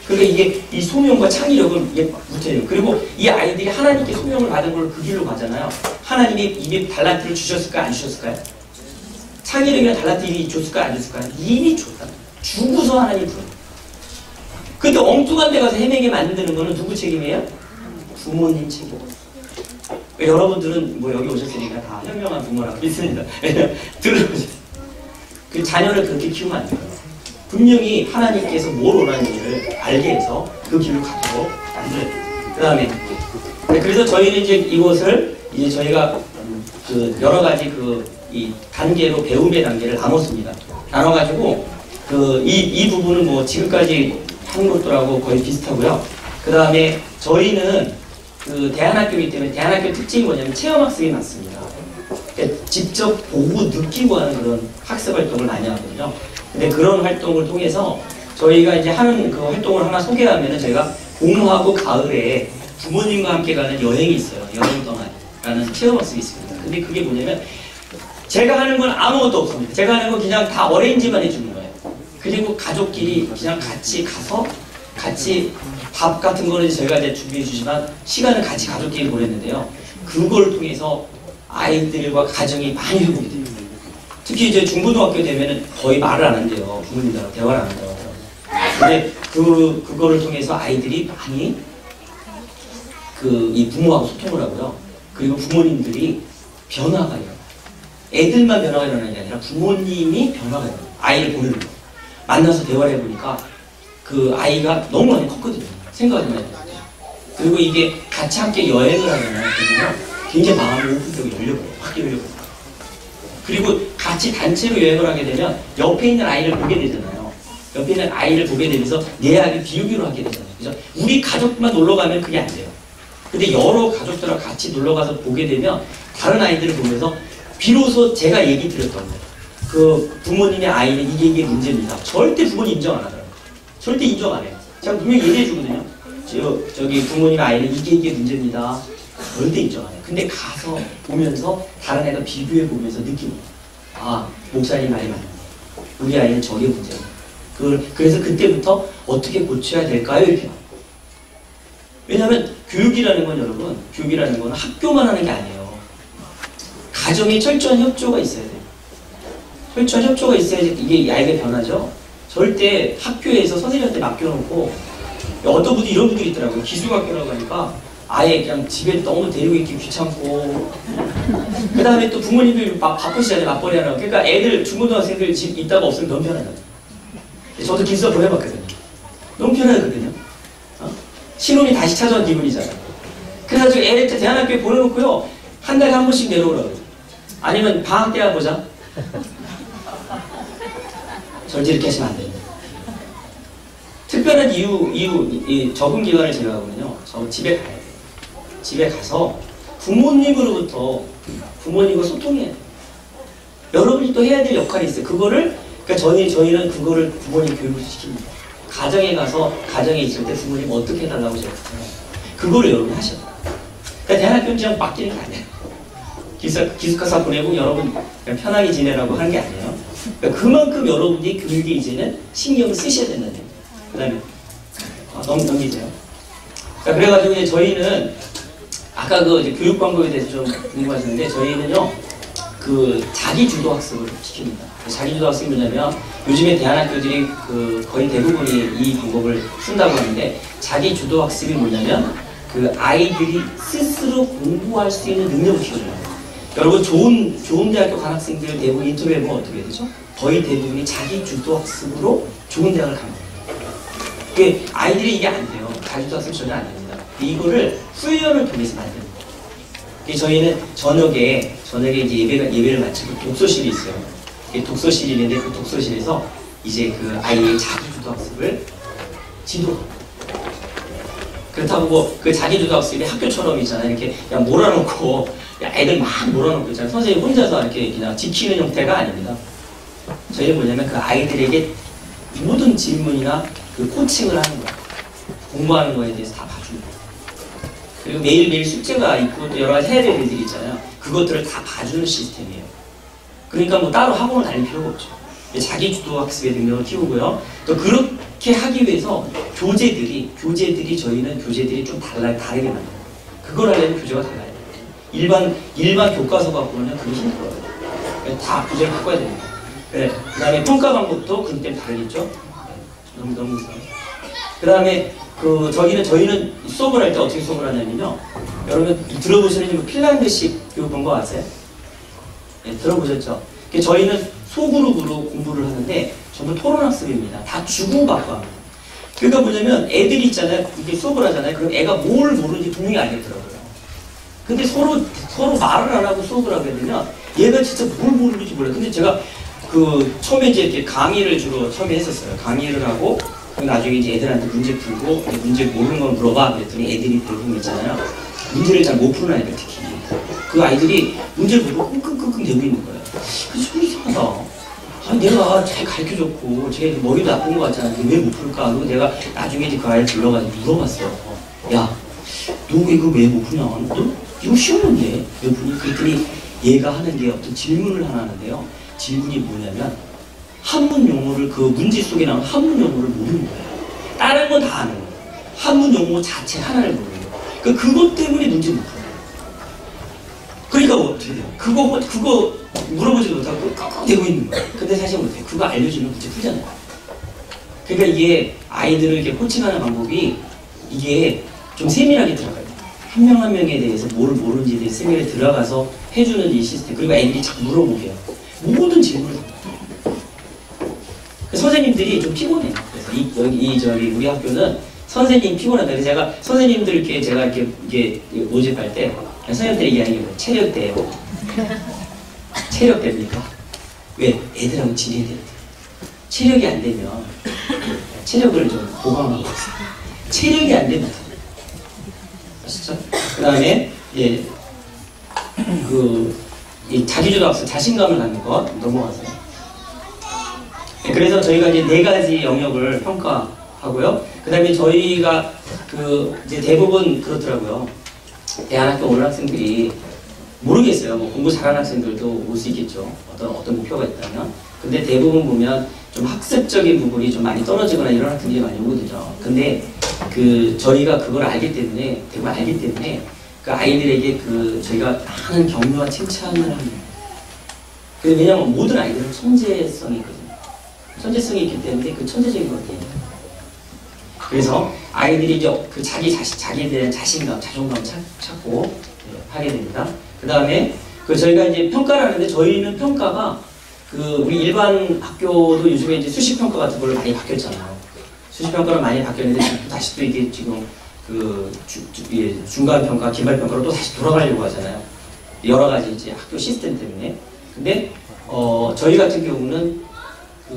그러니까 이게 이 소명과 창의력은 이게 붙어요. 그리고 이 아이들이 하나님께 소명을 받은 걸 그 길로 가잖아요. 하나님이 이미 달란트를 주셨을까요? 안 주셨을까요? 창의력이나 달란트 이미 줬을까요? 안 줬을까요? 이미 줬다. 주고서 하나님이 부르는 거예요. 근데 엉뚱한 데 가서 헤매게 만드는 거는 누구 책임이에요? 부모님 책임. 여러분들은 뭐 여기 오셨으니까 다 현명한 부모라고 믿습니다. 들어보세요. 그 자녀를 그렇게 키우면 안 돼요. 분명히 하나님께서 뭘 원하는지를 알게 해서 그 길로 가도록 만들어야 돼요. 그 다음에 그래서 저희는 이제 이것을 이제 저희가 그 여러 가지 이 단계로 배움의 단계를 나눴습니다. 나눠가지고 이 부분은 뭐 지금까지 한 것들하고 거의 비슷하고요. 그 다음에 저희는 그 대안학교이기 때문에 대안학교 특징이 뭐냐면 체험학습이 많습니다. 그러니까 직접 보고 느끼고 하는 그런 학습 활동을 많이 하거든요. 근데 그런 활동을 통해서 저희가 이제 하는 그 활동을 하나 소개하면은 저희가 봄하고 가을에 부모님과 함께 가는 여행이 있어요. 여행 동안라는 체험학습이 있습니다. 근데 그게 뭐냐면 제가 하는 건 아무것도 없습니다. 제가 하는 건 그냥 다 어레인지만 해주는 거예요. 그리고 가족끼리 그냥 같이 가서 같이 밥 같은 거는 저희가 이제 준비해 주지만 시간을 같이 가족끼리 보냈는데요. 그걸 통해서 아이들과 가정이 많이 회복이 됩니다. 특히 이제 중고등학교 되면은 거의 말을 안 한대요. 부모님들하고 대화를 안 한다고 하더라고요. 근데 그거를 통해서 아이들이 많이 이 부모하고 소통을 하고요. 그리고 부모님들이 변화가 일어나요. 애들만 변화가 일어나는 게 아니라 부모님이 변화가 일어나요. 아이를 보는 거. 만나서 대화를 해보니까 그 아이가 너무 많이 컸거든요. 생각이 많이 컸어요. 그리고 이게 같이 함께 여행을 하면 굉장히 마음이 오픈되고 열려버려요. 확 열려버려요. 그리고 같이 단체로 여행을 하게 되면 옆에 있는 아이를 보게 되잖아요. 옆에 있는 아이를 보게 되면서 내 아이를 비우기로 하게 되잖아요. 그죠? 우리 가족만 놀러 가면 그게 안 돼요. 근데 여러 가족들하고 같이 놀러 가서 보게 되면 다른 아이들을 보면서 비로소 제가 얘기 드렸던 거예요. 그 부모님의 아이는 이게 문제입니다. 절대 부모님 인정 안 하더라고요. 절대 인정 안 해요. 제가 분명히 얘기해 주거든요. 저기 부모님의 아이는 이게 문제입니다. 절대 인정 안 해요. 근데 가서 보면서 다른 애가 비교해 보면서 느끼는 거예요. 아, 목사님 말이 맞네. 우리 아이는 저게 문제예요. 그래서 그때부터 어떻게 고쳐야 될까요? 이렇게. 왜냐하면 교육이라는 건 여러분, 교육이라는 건 학교만 하는 게 아니에요. 가정에 철저한 협조가 있어야 돼요. 철저한 협조가 있어야지 이게 아이가 변하죠. 절대 학교에서 선생님한테 맡겨놓고 어떤 분이 이런 분들이 있더라고요. 기숙학교라고 하니까 아예 그냥 집에 너무 데리고 있기 귀찮고 그 다음에 또 부모님들 막 바쁘시잖아요. 맞벌이 하라고. 그러니까 애들 중고등학생들 집 있다가 없으면 너무 편하잖아요. 저도 기숙사 보내봤거든요. 너무 편하거든요. 신혼이 다시 찾아온 기분이잖아요. 그래가지고 애를 대안학교에 보내놓고요. 한 달에 한 번씩 내려오라고. 아니면 방학 때 보자. 절대 이렇게 하시면 안 됩니다. 특별한 이 적응 기간을 지나가면요. 저 집에 가야 돼요. 집에 가서 부모님으로부터 부모님과 소통해야 돼요. 여러분이 또 해야 될 역할이 있어요. 그러니까 저희는 그거를 부모님 교육을 시킵니다. 가정에 가서 가정에 있을 때 부모님 어떻게 해달라고 제가 부탁해요. 그거를 여러분이 하셔야 돼요. 그러니까 대안학교는 그냥 맡기는 게 아니에요. 기숙사 보내고 여러분 그냥 편하게 지내라고 하는 게 아니에요. 그러니까 그만큼 여러분이 교육에 이제는 신경을 쓰셔야 된다는 얘기예요. 그 다음에 넘기세요. 자, 그래가지고 이제 저희는 아까 이제 교육 방법에 대해서 좀 궁금하셨는데 저희는요 자기주도 학습을 시킵니다. 자기주도 학습이 뭐냐면 요즘에 대안학교들이 거의 대부분이 이 방법을 쓴다고 하는데 자기주도 학습이 뭐냐면 아이들이 스스로 공부할 수 있는 능력을 키워줘요. 여러분 좋은 대학교 간 학생들 대부분 인터뷰해보면 어떻게 되죠? 거의 대부분이 자기주도 학습으로 좋은 대학을 갑니다. 아이들이 이게 안 돼요. 자기주도 학습 전혀 안 됩니다. 이거를 훈련을 통해서 만드는 거예요. 저희는 저녁에 이제 예배를 마치고 독서실이 있어요. 독서실이 있는데 그 독서실에서 이제 그 아이의 자기주도학습을 지도합니다. 그렇다고 뭐 그 자기주도학습이 학교처럼 있잖아요. 이렇게 그냥 몰아놓고 애들 막 몰아놓고 있잖아요. 선생님 혼자서 이렇게 그냥 지키는 형태가 아닙니다. 저희는 뭐냐면 그 아이들에게 모든 질문이나 그 코칭을 하는 거예요. 공부하는 거에 대해서 다 봐줍니다. 그리고 매일매일 숙제가 있고 또 여러 가지 해야 될 일들이 있잖아요. 그것들을 다 봐주는 시스템이에요. 그러니까 뭐 따로 학원을 다닐 필요가 없죠. 자기주도 학습의 능력을 키우고요. 또 그렇게 하기 위해서 교재들이 좀 다르게 만들어요. 그걸 하려면 교재가 달라요. 일반 교과서 갖고는 그게 힘들어요. 다 교재를 바꿔야 됩니다. 그 다음에 평가 방법도 그런 때문에 다르겠죠. 너무 그 다음에 저희는 수업을 할 때 어떻게 수업을 하냐면요. 여러분 들어보시는 핀란드식 교육 거 아세요? 네, 들어보셨죠? 저희는 소그룹으로 공부를 하는데 전부 토론학습입니다. 다 주고받고 합니다. 그러니까 뭐냐면 애들이 있잖아요. 이렇게 수업을 하잖아요. 그럼 애가 뭘 모르는지 분명히 알겠더라고요. 근데 서로 말을 안 하고 수업을 하게 되면 얘가 진짜 뭘 모르는지 몰라요. 근데 제가 처음에 이제 이렇게 강의를 주로 처음에 했었어요. 강의를 하고 나중에 이제 애들한테 문제 풀고 문제 모르는 걸 물어봐 그랬더니 애들이 대부분 있잖아요. 문제를 잘 못 푸는 아이들 특히 그 아이들이 문제를 보고 끙끙끙끙 대고 있는 거예요. 그래서 좀 이상하다. 아니 내가 잘 가르쳐줬고 쟤 머리도 나쁜 것 같잖아. 왜 못 풀까? 그리고 내가 나중에 이제 그 아이를 불러가지고 물어봤어. 야, 너 이거 왜 못 푸냐? 너 이거 쉬운 건데 왜 푸니? 그랬더니 얘가 하는 게 어떤 질문을 하나 하는데요. 질문이 뭐냐면 한문 용어를 그 문제 속에 나온 한문 용어를 모르는 거예요. 다른 건 다 아는 거예요. 한문 용어 자체 하나를 모르는 거예요. 그것 때문에 문제 못 풀어요. 그러니까 어떻게 돼요? 그거 물어보지도 못하고 꽉꽉 대고 있는 거예요. 근데 사실 못해요. 그거 알려주면 문제 풀잖아요. 그러니까 이게 아이들을 이렇게 코칭하는 방법이 이게 좀 세밀하게 들어가요. 한 명 한 명에 대해서 뭘 모르는지에 대해서 세밀하게 들어가서 해주는 이 시스템. 그리고 애들이 자꾸 물어보게 해요. 모든 질문을 선생님들이 좀 피곤해요. 그래서 우리 학교는 선생님 피곤하다. 그래서 제가 선생님들 이렇게 모집할 때 선생님들이 얘기하는 게 뭐예요? 체력대요. 체력대입니까? 왜? 애들하고 지내야 돼요. 체력이 안 되면 체력을 좀 보강하고 있어요. 체력이 안 되면 아시죠? 그 다음에 이 자기주도 학습 자신감을 갖는 것 넘어가세요. 그래서 저희가 이제 4가지 영역을 평가하고요. 그 다음에 저희가 이제 대부분 그렇더라고요. 대안학교 오는 학생들이 모르겠어요. 뭐 공부 잘하는 학생들도 올 수 있겠죠. 어떤 목표가 있다면. 근데 대부분 보면 좀 학습적인 부분이 좀 많이 떨어지거나 이런 학생들이 많이 오거든요. 근데 저희가 그걸 대부분 알기 때문에 그 아이들에게 저희가 많은 격려와 칭찬을 합니다. 왜냐하면 모든 아이들은 천재성이 있거든요. 천재성이 있기 때문에 그 천재적인 걸 때문에. 그래서 아이들이 이제 자기에 대한 자신감, 자존감 찾고 하게 됩니다. 그 다음에 저희가 이제 평가를 하는데 저희는 평가가 우리 일반 학교도 요즘에 이제 수시평가 같은 걸로 많이 바뀌었잖아요. 수시평가로 많이 바뀌었는데 다시 또 이게 지금 중간평가, 기말평가로 또 다시 돌아가려고 하잖아요. 여러 가지 이제 학교 시스템 때문에. 근데 저희 같은 경우는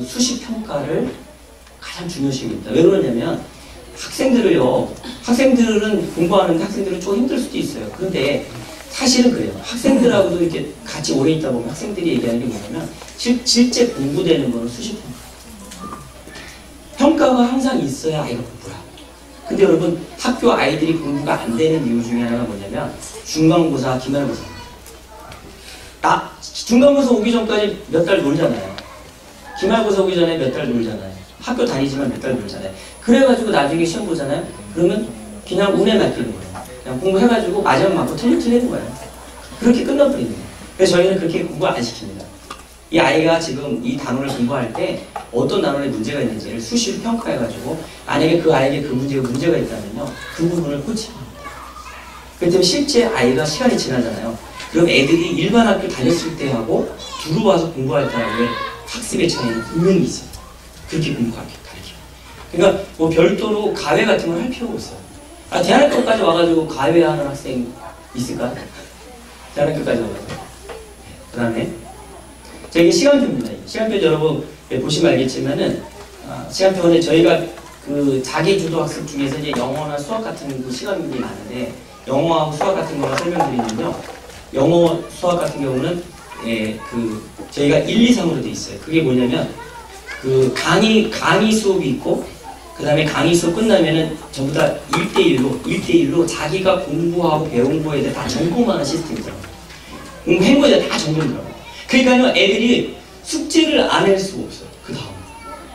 수시평가를 가장 중요시 여깁니다. 왜 그러냐면 학생들은 공부하는데 학생들은 좀 힘들 수도 있어요. 그런데 사실은 그래요. 학생들하고도 이렇게 같이 오래 있다 보면 학생들이 얘기하는 게 뭐냐면 실제 공부되는 거는 수시평가. 평가가 항상 있어야 아이가 공부를 합니다. 근데 여러분 학교 아이들이 공부가 안 되는 이유 중에 하나가 뭐냐면 중간고사, 기말고사. 중간고사 오기 전까지 몇 달 놀잖아요. 기말고사 오기 전에 몇 달 놀잖아요. 학교 다니지만 몇 달 놀잖아요. 그래가지고 나중에 시험 보잖아요. 그러면 그냥 운에 맡기는 거예요. 그냥 공부해가지고 맞으면 맞고 틀리는 거예요. 그렇게 끝나버리는 거예요. 그래서 저희는 그렇게 공부 안 시킵니다. 이 아이가 지금 이 단원을 공부할 때 어떤 단원에 문제가 있는지를 수시로 평가해가지고 만약에 그 아이에게 그 문제가 있다면요. 그 부분을 고칩니다. 그렇기 때문에 실제 아이가 시간이 지나잖아요. 그럼 애들이 일반 학교 다녔을 때하고 들어와서 공부할 때하고의 학습의 차이는 분명히 있어요. 그렇게 공부하게 가르치고. 그러니까 뭐 별도로 가외 같은 걸 할 필요가 없어요. 대학교까지 와가지고 가외하는 학생 있을까요? 대학교까지 나가서. 그 다음에 이게 시간표입니다. 시간표 여러분 보시면 알겠지만은 시간표는 저희가 그 자기주도 학습 중에서 이제 영어나 수학 같은 그 시간들이 많은데 영어하고 수학 같은 거만 설명드리면요. 영어, 수학 같은 경우는 그 저희가 1, 2, 3으로 돼 있어요. 그게 뭐냐면 그 강의 수업이 있고 그 다음에 강의 수업 끝나면은 전부 다 1대1로 자기가 공부하고 배운 거에 대해 다 점검하는 시스템이잖아요. 공부한 거에 대해 다 점검하고. 그러니까요, 애들이 숙제를 안 할 수가 없어요. 그 다음.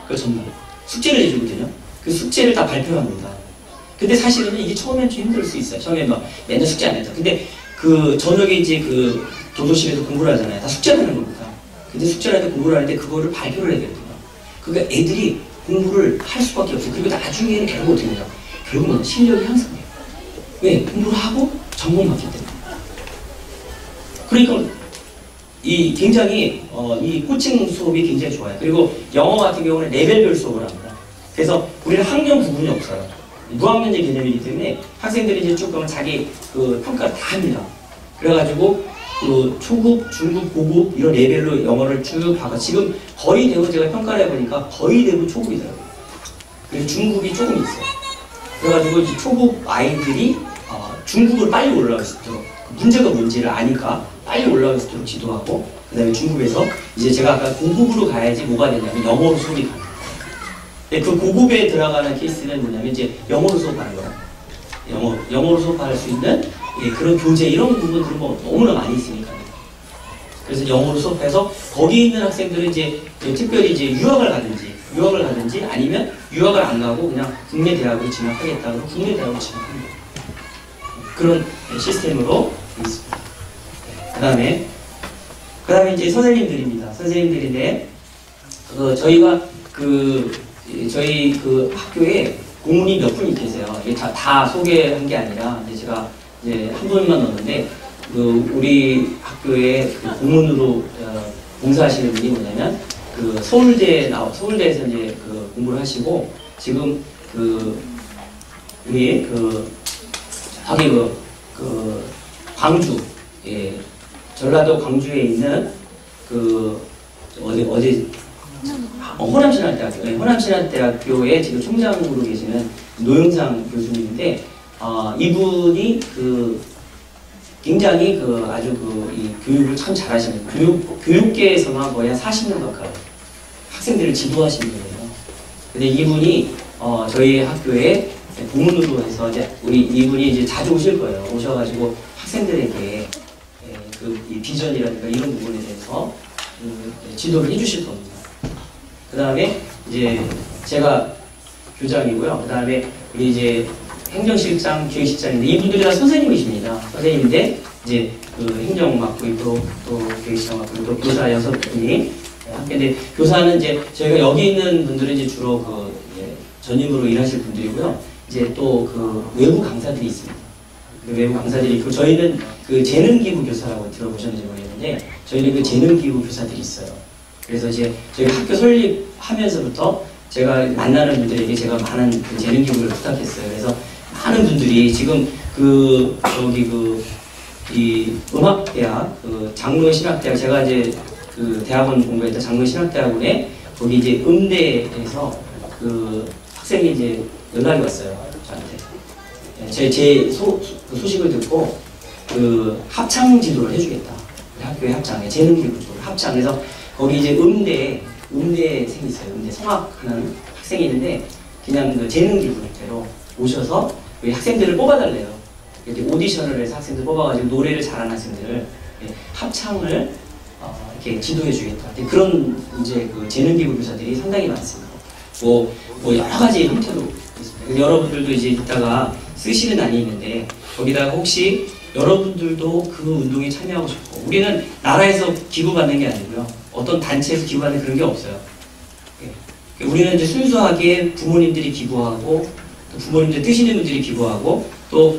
그 전날. 숙제를 해주거든요. 그 숙제를 다 발표를 합니다. 근데 사실은 이게 처음엔 좀 힘들 수 있어요. 처음에 막 맨날 숙제 안 했다. 근데 그 저녁에 이제 그 도도실에서 공부를 하잖아요. 다 숙제를 하는 겁니다. 근데 숙제를 할 때 공부를 하는데 그거를 발표를 해야 되거든요. 그러니까 애들이 공부를 할 수밖에 없어요. 그리고 나중에는 결국 어떻게 되냐. 결국은 실력이 향상돼요. 왜? 공부를 하고 전공받기 때문에. 그러니까 이 굉장히 이 코칭 수업이 굉장히 좋아요. 그리고 영어 같은 경우는 레벨별 수업을 합니다. 그래서 우리는 학년 구분이 없어요. 무학년제 개념이기 때문에 학생들이 이제 쭉 가면 자기 그 평가를 다 합니다. 그래가지고 그 초급, 중급, 고급 이런 레벨로 영어를 쭉 봐가 지금 거의 대부분 제가 평가를 해보니까 거의 대부분 초급이더라고요. 그래서 중급이 조금 있어요. 그래가지고 이제 초급 아이들이 중급으로 빨리 올라갈 수 있도록 문제가 뭔지를 아니까 빨리 올라갈 수 있도록 지도하고 그 다음에 중급에서 이제 제가 아까 고급으로 가야지 뭐가 되냐면 영어로 수업이 가요. 그 고급에 들어가는 케이스는 뭐냐면 이제 영어로 수업하는 거예요. 영어로 수업할 수 있는 그런 교재 이런 부분들은 뭐 너무나 많이 있으니까요. 그래서 영어로 수업해서 거기 있는 학생들은 이제 특별히 이제 유학을 가든지 아니면 유학을 안 가고 그냥 국내 대학으로 진학하겠다 그러면 국내 대학으로 진학합니다. 그런 시스템으로 있습니다. 그 다음에 이제 선생님들입니다. 선생님들인데 저희가 저희 그 학교에 고문이 몇 분이 계세요. 이게 다 소개한 게 아니라 이제 제가 이제 한 분만 넣었는데 우리 학교에 그 고문으로 봉사하시는 분이 뭐냐면 서울대에서 이제 공부를 하시고 지금 우리 저기 광주 전라도 광주에 있는 호남신학대학교에 지금 총장으로 계시는 노영상 교수님인데 이분이 굉장히 아주 이 교육을 참 잘하시는 교육계에서만 거의 한 40년 가까이 학생들을 지도하시는 분이에요. 근데 이분이 저희 학교에 고문으로 해서 이분이 이제 자주 오실 거예요. 오셔가지고 학생들에게 이 비전이라든가 이런 부분에 대해서 지도를 해주실 겁니다. 그 다음에 이제 제가 교장이고요. 그 다음에 우리 이제 행정실장, 기획실장인데 이분들이 다 선생님이십니다. 선생님인데 이제 행정 맡고 있고 또 기획실장 맡고 있고 또 교사 6분이 함께. 교사는 이제 저희가 여기 있는 분들은 이제 주로 전임으로 일하실 분들이고요. 이제 또 외부 강사들이 있습니다. 외부 강사들이 있고 저희는 재능기부 교사라고 들어보셨는지 모르겠는데 저희는 재능기부 교사들이 있어요. 그래서 이제 저희가 학교 설립하면서부터 제가 만나는 분들에게 제가 많은 재능기부를 부탁했어요. 그래서 많은 분들이 지금 이 음악대학, 장로의 신학대학, 제가 이제 대학원 공부했던 장로의 신학대학원에 거기 이제 음대에서 학생이 이제 연락이 왔어요. 저한테. 제 소식을 듣고 합창 지도를 해주겠다. 학교의 합창에 재능기부 쪽으로 합창. 그래서 거기 이제 음대생이 있어요. 음대 성악하는 학생이 있는데 그냥 재능기부대로 오셔서 우리 학생들을 뽑아달래요. 이렇게 오디션을 해서 학생들 뽑아가지고 노래를 잘하는 학생들을 합창을 이렇게 지도해주겠다. 그런 이제 재능기부 교사들이 상당히 많습니다. 뭐 여러 가지 형태로 있습니다. 여러분들도 이제 이따가 쓰시는 난이 있는데 거기다가 혹시 여러분들도 그 운동에 참여하고 싶고 우리는 나라에서 기부받는 게 아니고요. 어떤 단체에서 기부받는 그런 게 없어요. 우리는 이제 순수하게 부모님들이 기부하고 또 부모님들 뜨시는 분들이 기부하고 또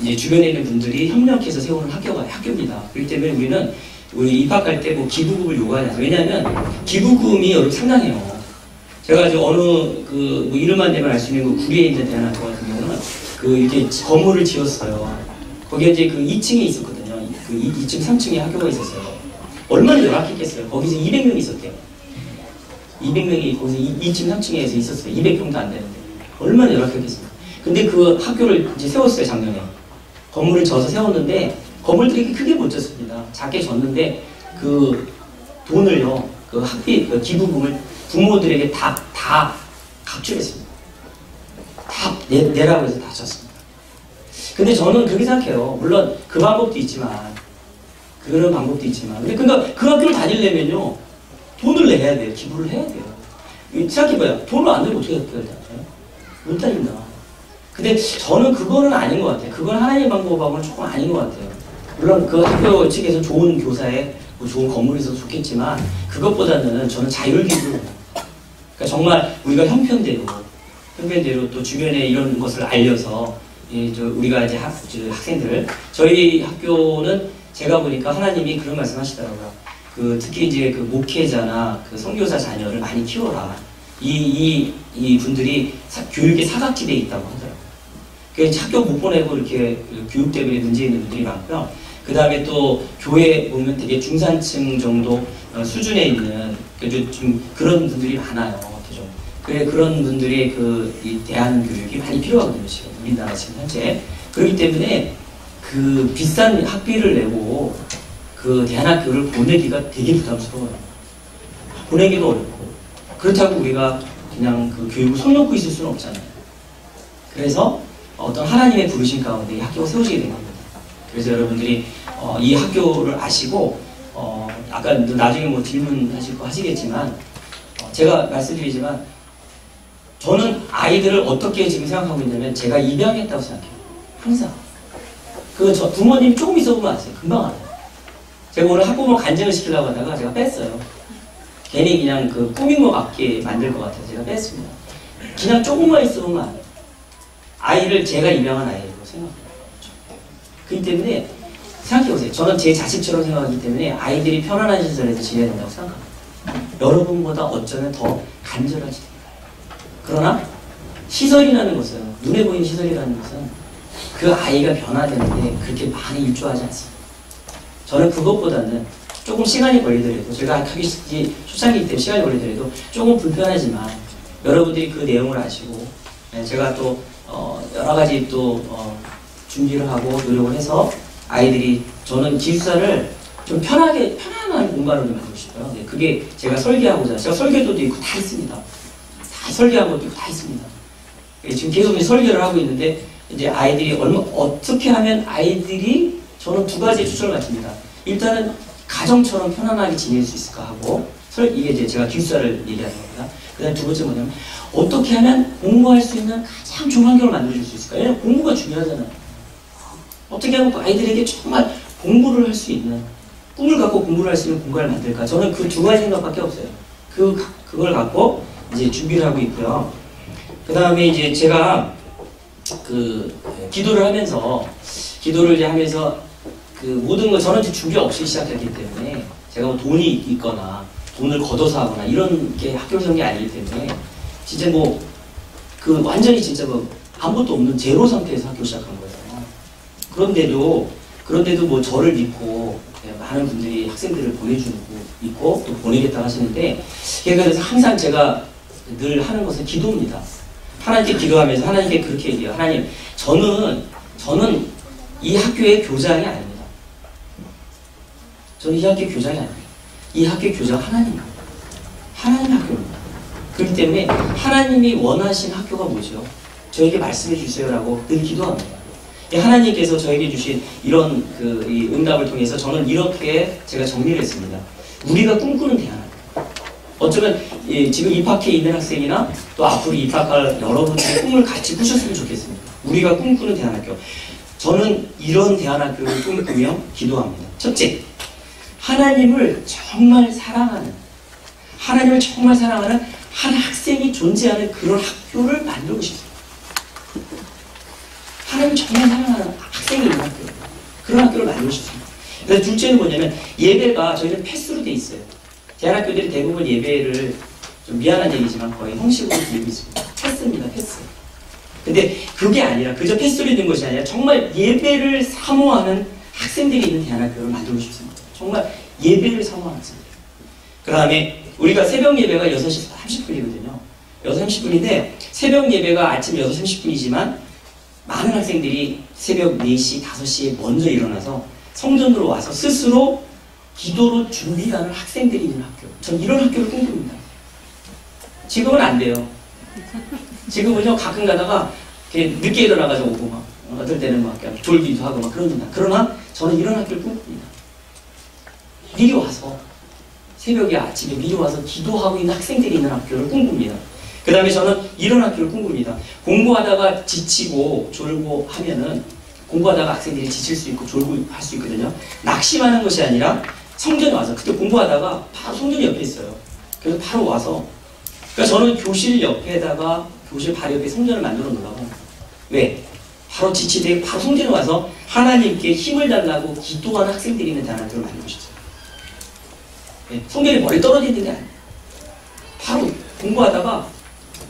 이제 주변에 있는 분들이 협력해서 세우는 학교입니다. 그렇기 때문에 우리 입학할 때 뭐 기부금을 요구하지 않아요. 왜냐하면 기부금이 여러분 상당해요. 제가 이제 어느 뭐 이름만 대면 알 수 있는 구리에 있는 대안학교 같은 경우는 이렇게 건물을 지었어요. 거기에 이제 2층에 있었거든요. 그 2층, 3층에 학교가 있었어요. 얼마나 열악했겠어요. 거기서 200명이 있었대요. 200명이 거기서 2층, 3층에서 있었어요. 200평도 안 되는데. 얼마나 열악했겠습니까? 근데 그 학교를 이제 세웠어요, 작년에. 건물을 져서 세웠는데, 건물들이 크게 못 졌습니다. 작게 졌는데, 그 돈을요, 그 학비, 그 기부금을 부모들에게 다 각출했습니다. 다 내라고 해서 다 졌습니다. 근데 저는 그렇게 생각해요. 물론 그 방법도 있지만, 그런 방법도 있지만. 근데 그러니까 그 학교를 다니려면요, 돈을 내야 돼요. 기부를 해야 돼요. 생각해봐요. 돈을 안 내면 어떻게 학교를 다녀요? 못 다닌다. 근데 저는 그거는 아닌 것 같아요. 그건 하나님의 방법하고는 조금 아닌 것 같아요. 물론 그 학교 측에서 좋은 교사에 뭐 좋은 건물이 있어서 좋겠지만 그것보다는 저는 자율기부를 그러니까 정말 우리가 형편대로 또 주변에 이런 것을 알려서 우리가 이제 학생들 저희 학교는 제가 보니까 하나님이 그런 말씀 하시더라고요. 그 특히 이제 그 목회자나 그 선교사 자녀를 많이 키워라. 이 분들이 교육의 사각지대에 있다고 하더라고요. 그래서 학교 못 보내고 이렇게 교육 때문에 문제 있는 분들이 많고요. 그 다음에 또 교회 보면 되게 중산층 정도 수준에 있는 좀 그런 분들이 많아요. 좀. 그런 분들이 이 대한 교육이 많이 필요하거든요. 지금 우리나라 지금 현재. 그렇기 때문에 그 비싼 학비를 내고 그 대안학교를 보내기가 되게 부담스러워요. 보내기도 어렵고. 그렇다고 우리가 그냥 그 교육을 손 놓고 있을 수는 없잖아요. 그래서 어떤 하나님의 부르심 가운데 이 학교가 세워지게 된 겁니다. 그래서 여러분들이 이 학교를 아시고 아까 나중에 뭐 질문하실 거 하시겠지만 제가 말씀드리지만 저는 아이들을 어떻게 지금 생각하고 있냐면 제가 입양했다고 생각해요. 항상. 저 부모님이 조금 있어보면 아세요. 금방 알아요. 제가 오늘 학부모 간증을 시키려고 하다가 제가 뺐어요. 괜히 그냥 그 꾸민 것 같게 만들 것 같아서 제가 뺐습니다. 그냥 조금만 있어보면 알아요. 아이를 제가 입양한 아이라고 생각해요. 그렇기 때문에 생각해보세요. 저는 제 자식처럼 생각하기 때문에 아이들이 편안한 시설에서 지내야 된다고 생각합니다. 여러분보다 어쩌면 더 간절하지. 그러나 시설이라는 것은 눈에 보이는 시설이라는 것은 그 아이가 변화되는데 그렇게 많이 일조하지 않습니다. 저는 그것보다는 조금 시간이 걸리더라도 제가 하기 초창기이기 때문에 시간이 걸리더라도 조금 불편하지만 여러분들이 그 내용을 아시고 제가 또 여러 가지 또 준비를 하고 노력을 해서 아이들이 저는 기숙사를 좀 편안한 공간으로 만들고 싶어요. 네, 그게 제가 설계하고자 제가 설계도도 있고 다 있습니다. 다 설계한 것도 있고 다 있습니다. 지금 계속 설계를 하고 있는데 이제 아이들이 어떻게 하면 아이들이 저는 두 가지 추천을 마칩니다. 일단은 가정처럼 편안하게 지낼 수 있을까 하고 이게 이제 제가 기숙사를 얘기하는 겁니다. 그 다음에 두 번째 뭐냐면 어떻게 하면 공부할 수 있는 가장 좋은 환경을 만들어줄 수 있을까? 왜냐면 공부가 중요하잖아요. 어떻게 하면 아이들에게 정말 공부를 할 수 있는 꿈을 갖고 공부를 할 수 있는 공간을 만들까? 저는 그 두 가지 생각밖에 없어요. 그걸 갖고 이제 준비를 하고 있고요. 그 다음에 이제 제가 기도를 이제 하면서 그 모든 걸 저는 준비 없이 시작했기 때문에 제가 뭐 돈이 있거나 돈을 걷어서 하거나 이런 게 학교를 세운 게 아니기 때문에 진짜 뭐 완전히 진짜 뭐 아무것도 없는 제로 상태에서 학교 시작한 거예요. 그런데도 뭐 저를 믿고 많은 분들이 학생들을 보내주고 있고 또 보내겠다고 하시는데 그래서 항상 제가 늘 하는 것은 기도입니다. 하나님께 기도하면서 하나님께 그렇게 얘기해요. 하나님, 저는 이 학교의 교장이 아닙니다. 저는 이 학교의 교장이 아닙니다. 이 학교의 교장 하나님입니다. 하나님의 학교입니다. 그렇기 때문에 하나님이 원하신 학교가 뭐죠? 저에게 말씀해 주세요라고 늘 기도합니다. 하나님께서 저에게 주신 이런 이 응답을 통해서 저는 이렇게 제가 정리를 했습니다. 우리가 꿈꾸는 대안학교. 어쩌면 지금 입학해 있는 학생이나 또 앞으로 입학할 여러분들의 꿈을 같이 꾸셨으면 좋겠습니다. 우리가 꿈꾸는 대안학교. 저는 이런 대안학교를 꿈꾸며 기도합니다. 첫째, 하나님을 정말 사랑하는 한 학생이 존재하는 그런 학교를 만들고 싶습니다. 하나님을 정말 사랑하는 학생이 있는 학교. 그런 학교를 만들고 싶습니다. 그래서 둘째는 뭐냐면 예배가 저희는 패스로 돼 있어요. 대안학교들이 대부분 예배를 좀 미안한 얘기지만 거의 형식으로 드리고 있습니다. 패스입니다. 패스. 근데 그게 아니라 그저 패스로 있는 것이 아니라 정말 예배를 사모하는 학생들이 있는 대안학교를 만들고 싶습니다. 정말 예배를 사모하는 학생들. 그 다음에 우리가 새벽 예배가 6시 30분이거든요. 6시 30분인데 새벽 예배가 아침 6시 30분이지만 많은 학생들이 새벽 4시, 5시에 먼저 일어나서 성전으로 와서 스스로 기도로 준비하는 학생들이 있는 학교. 전 이런 학교를 꿈꿉니다. 지금은 안 돼요. 지금은요, 가끔 가다가 늦게 일어나가지고 오고 막, 어떨 때는 막 졸기도 하고 막 그럽니다. 그러나 저는 이런 학교를 꿈꿉니다. 미리 와서, 새벽에 아침에 미리 와서 기도하고 있는 학생들이 있는 학교를 꿈꿉니다. 그 다음에 저는 이런 학교를 꿈꿉니다. 공부하다가 지치고 졸고 하면은, 공부하다가 학생들이 지칠 수 있고 졸고 할 수 있거든요. 낙심하는 것이 아니라 성전에 와서, 그때 공부하다가 바로 성전이 옆에 있어요. 그래서 바로 와서, 그러니까 저는 교실 옆에다가 교실 바로 옆에 성전을 만들어 놓으라고. 왜? 바로 지치되 바로 성전에 와서 하나님께 힘을 달라고 기도하는 학생들이 있는 대안학교를 만들고 싶어요. 네, 성전이 멀리 떨어지는 게 아니에요. 바로 공부하다가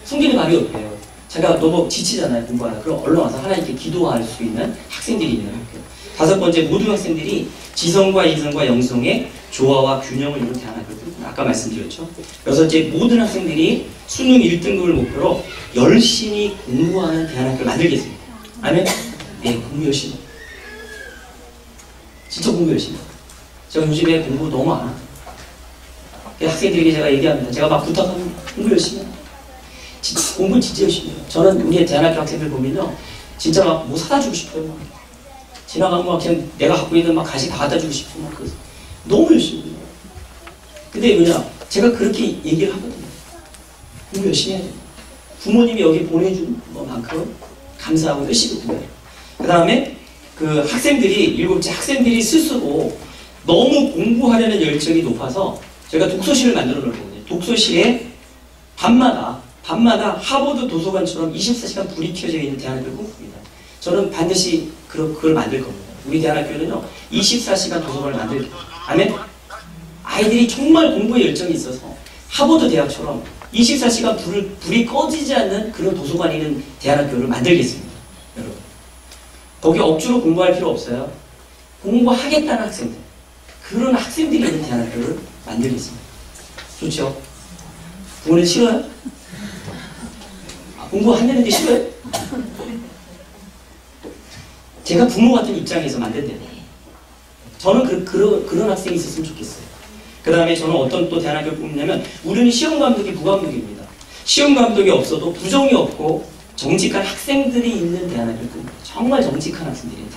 성전이 바로 옆에요. 제가 너무 지치잖아요, 공부하다가. 그럼 얼른 와서 하나님께 기도할 수 있는 학생들이 있는 학교. 5번째, 모든 학생들이 지성과 이성과 영성의 조화와 균형을 이룬 대안학교를 꿈꿉니다. 아까 말씀드렸죠. 6째, 모든 학생들이 수능 1등급을 목표로 열심히 공부하는 대안학교를 만들겠습니다. 아멘? 네, 공부 열심히. 진짜 공부 열심히. 제가 요즘에 공부 너무 안 하고 학생들에게 제가 얘기합니다. 제가 막 부탁합니다. 공부 열심히 해요. 공부 진짜 열심히 해요. 저는 우리 대안학교 학생들 보면요, 진짜 막 뭐 사다 주고 싶어요. 막. 지나가면 막 그냥 내가 갖고 있는 막 가시 다 갖다 주고 싶고 막 그래서 너무 열심히 해요. 근데 뭐냐, 제가 그렇게 얘기를 하거든요. 공부 열심히 해야 돼요. 부모님이 여기 보내준 만큼 감사하고 열심히 공부해요. 그 다음에 그 학생들이, 7째 학생들이 스스로 너무 공부하려는 열정이 높아서 제가 독서실을 만들어 놓거든요. 독서실에 밤마다 하버드 도서관처럼 24시간 불이 켜져 있는 대안학교를 꿈꿉니다. 저는 반드시 그걸 만들 겁니다. 우리 대안학교는요, 24시간 도서관을 만들 겁니다. 아멘? 아이들이 정말 공부에 열정이 있어서 하버드 대학처럼 24시간 불이 꺼지지 않는 그런 도서관이 있는 대안학교를 만들겠습니다. 여러분. 거기 억지로 공부할 필요 없어요. 공부하겠다는 학생들. 그런 학생들이 있는 대안학교를 만들겠습니다. 좋죠? 부모님 싫어요? 공부하려는데 싫어요? 제가 부모 같은 입장에서 만든대요. 저는 그런 학생이 있었으면 좋겠어요. 그 다음에 저는 어떤 또 대안학교를 뽑냐면, 우리는 시험 감독이 부감독입니다. 시험 감독이 없어도 부정이 없고 정직한 학생들이 있는 대안학교를 뽑습니다. 정말 정직한 학생들이 있는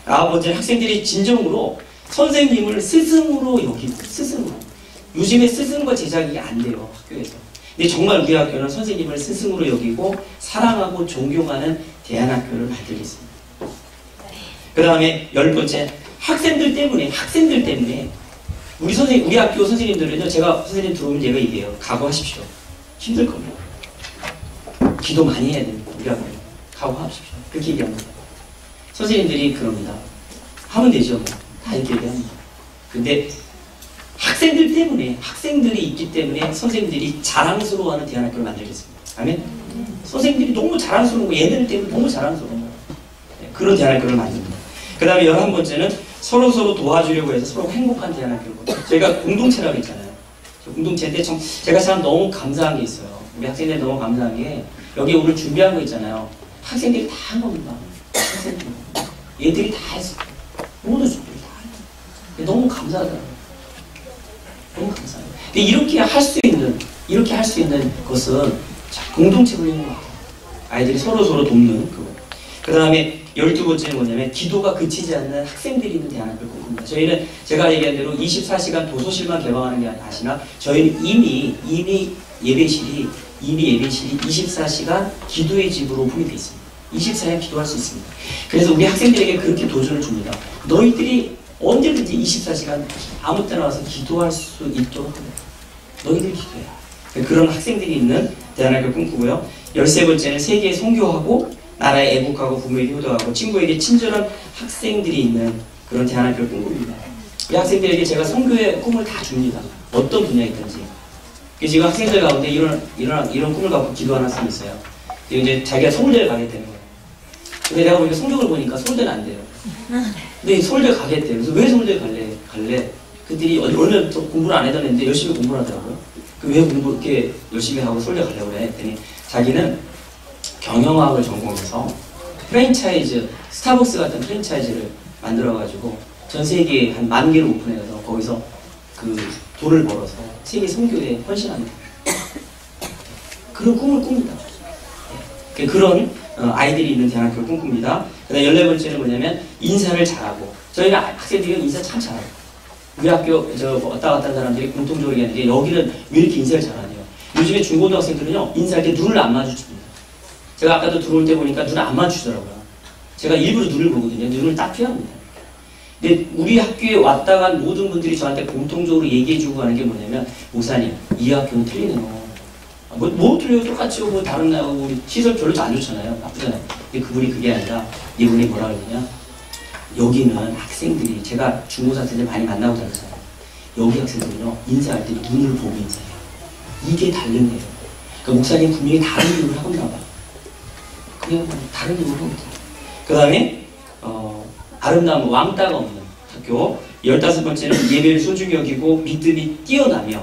대안학교. 9번째, 학생들이 진정으로 선생님을 스승으로 여기고, 스승으로. 요즘에 스승과 제자가 안 돼요, 학교에서. 근데 정말 우리 학교는 선생님을 스승으로 여기고 사랑하고 존경하는 대안학교를 만들겠습니다. 그 다음에 10번째, 학생들 때문에 우리 학교 선생님들은요, 제가 선생님 들어오면 제가 얘기해요. 각오하십시오. 힘들 겁니다. 기도 많이 해야 됩니다. 우리 학교는. 각오하십시오. 그렇게 얘기합니다. 선생님들이 그럽니다. 하면 되죠. 뭐. 다 이렇게 얘기합니다. 근데 학생들이 있기 때문에 선생님들이 자랑스러워하는 대안학교를 만들겠습니다. 아멘? 선생님들이 너무 자랑스러운 거, 얘네들 때문에 너무 자랑스러운 거. 그런 대안학교를 만듭니다. 그 다음에 11번째는 서로 도와주려고 해서 서로 행복한 대안학교를. 저희가 공동체라고 했잖아요. 공동체인데 제가 참 너무 감사한 게 있어요. 우리 학생들이 너무 감사한 게, 여기 오늘 준비한 거 있잖아요. 학생들이 다 한 겁니다. 학생들. 얘들이 다 했어요. 모두 준비를 다 했어요. 너무 감사하더라고요. 너무 감사해요. 근데 이렇게 할 수 있는 것은 공동체 훈련인 것 같아요. 아이들이 서로 돕는 그거. 그 다음에 12번째는 뭐냐면, 기도가 그치지 않는 학생들이 있는 대안학교를 꿈꿉니다. 저희는 제가 얘기한 대로 24시간 도서실만 개방하는 게 아시나, 저희는 이미 예배실이 24시간 기도의 집으로 오픈이 되어 있습니다. 24시간 기도할 수 있습니다. 그래서 우리 학생들에게 그렇게 도전을 줍니다. 너희들이 언제든지 24시간 아무 때나 와서 기도할 수 있도록 너희들이 기도해라. 그런 학생들이 있는 대안학교를 꿈꾸고요. 13번째는 세계에 선교하고 나라에 애국하고 부모에게 효도하고 친구에게 친절한 학생들이 있는 그런 대안학교를 꿈꿉니다. 이 학생들에게 제가 선교의 꿈을 다 줍니다. 어떤 분야이든지. 지금 학생들 가운데 이런 꿈을 갖고 기도하는 학생이 있어요. 이제 자기가 서울대를 가게 되는 거예요. 근데 내가 보니까 성적을 보니까 서울대는 안 돼요. 근데 서울대 가겠대. 그래서 왜 서울대 갈래? 그들이 원래 또 공부를 안 하던 애인데 열심히 공부를 하더라고요. 왜 공부 이렇게 열심히 하고 서울대 가려고 그래? 했더니 자기는 경영학을 전공해서 프랜차이즈, 스타벅스 같은 프랜차이즈를 만들어가지고 전 세계에 한 10,000개를 오픈해서 거기서 그 돈을 벌어서 세계 선교에 헌신합니다. 그런 꿈을 꿉니다. 그런 아이들이 있는 대학교를 꿈꿉니다. 그 다음 14번째는 뭐냐면 인사를 잘하고, 저희가 학생들이 인사 참 잘하고, 우리 학교 왔다 갔다 하는 사람들이 공통적으로 얘기하는 게 여기는 왜 이렇게 인사를 잘하네요. 요즘에 중고등학생들은요 인사할 때 눈을 안 마주칩니다. 제가 아까도 들어올 때 보니까 눈을 안 마주치더라고요. 제가 일부러 눈을 보거든요. 눈을 딱 피합니다. 근데 우리 학교에 왔다 간 모든 분들이 저한테 공통적으로 얘기해주고 가는 게 뭐냐면, 목사님 이 학교는 틀리네요. 뭐 틀려요? 똑같이 뭐 다른 나라고 우리 시설 별로 안 좋잖아요. 나쁘잖아요. 근데 그분이 그게 아니라, 이분이 뭐라 그러냐, 여기는 학생들이, 제가 중고등학생들 많이 만나고 다녔잖아요. 여기 학생들은요 인사할 때 눈을 보고 인사해요. 이게 다른데요. 그러니까 목사님 분명히 다른 이유를 하고 있나 봐. 그냥 다른 이유를 하고 있다. 그 다음에 아름다운 왕따가 없는 학교. 15번째는 예배를 소중히 여기고 믿음이 뛰어나며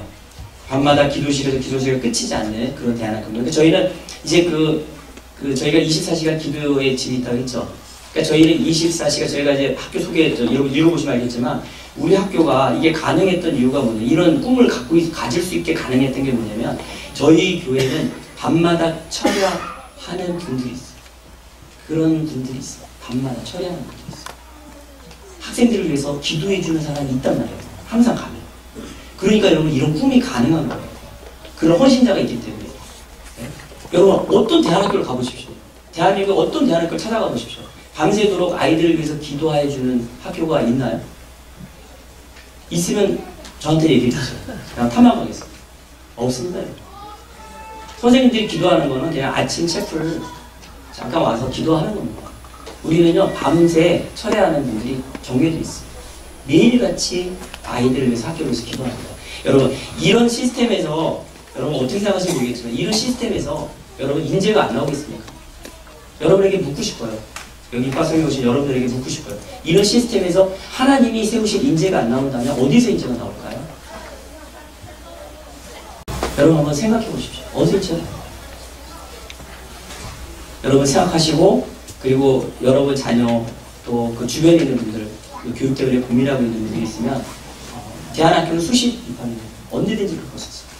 밤마다 기도실에서 기도실가 끝이지 않는 그런 대안학교입니다. 저희는 이제 저희가 24시간 기도의 집이 있다고 했죠. 그러니까 저희는 24시간, 저희가 이제 학교 소개 읽어보시면 알겠지만, 우리 학교가 이게 가능했던 이유가 뭐냐, 이런 꿈을 가질 수 있게 가능했던 게 뭐냐면, 저희 교회는 밤마다 철야하는 분들이 있어요. 그런 분들이 있어요. 밤마다 철야하는 분들이 있어요. 학생들을 위해서 기도해주는 사람이 있단 말이에요. 항상 가면. 그러니까 여러분 이런 꿈이 가능한 거예요. 그런 헌신자가 있기 때문에. 네? 여러분 어떤 대안학교를 가보십시오. 대한민국 어떤 대안학교를 찾아가 보십시오. 밤새도록 아이들을 위해서 기도해주는 학교가 있나요? 있으면 저한테 얘기해 주세요. 그냥 탐험하겠습니다. 없습니다. 선생님들이 기도하는 거는 그냥 아침 채플 잠깐 와서 기도하는 겁니다. 우리는요 밤새 철야하는 분들이 정해져 있어요. 매일같이 아이들을 위해서 학교를 위해서 기도합니다. 여러분 이런 시스템에서, 여러분 어떻게 생각하시는지 모르겠지만, 이런 시스템에서 여러분 인재가 안 나오겠습니까? 여러분에게 묻고 싶어요. 여기 입학생에 오신 여러분들에게 묻고 싶어요. 이런 시스템에서 하나님이 세우신 인재가 안 나온다면 어디서 인재가 나올까요? 여러분 한번 생각해 보십시오. 어디서 인재가 나올까요? 여러분 생각하시고, 그리고 여러분 자녀 또 그 주변에 있는 분들, 그 교육 때문에 고민하고 있는 분들이 있으면 대안학교는 수십 입학입니다. 언제든지 그럴 수 있어요.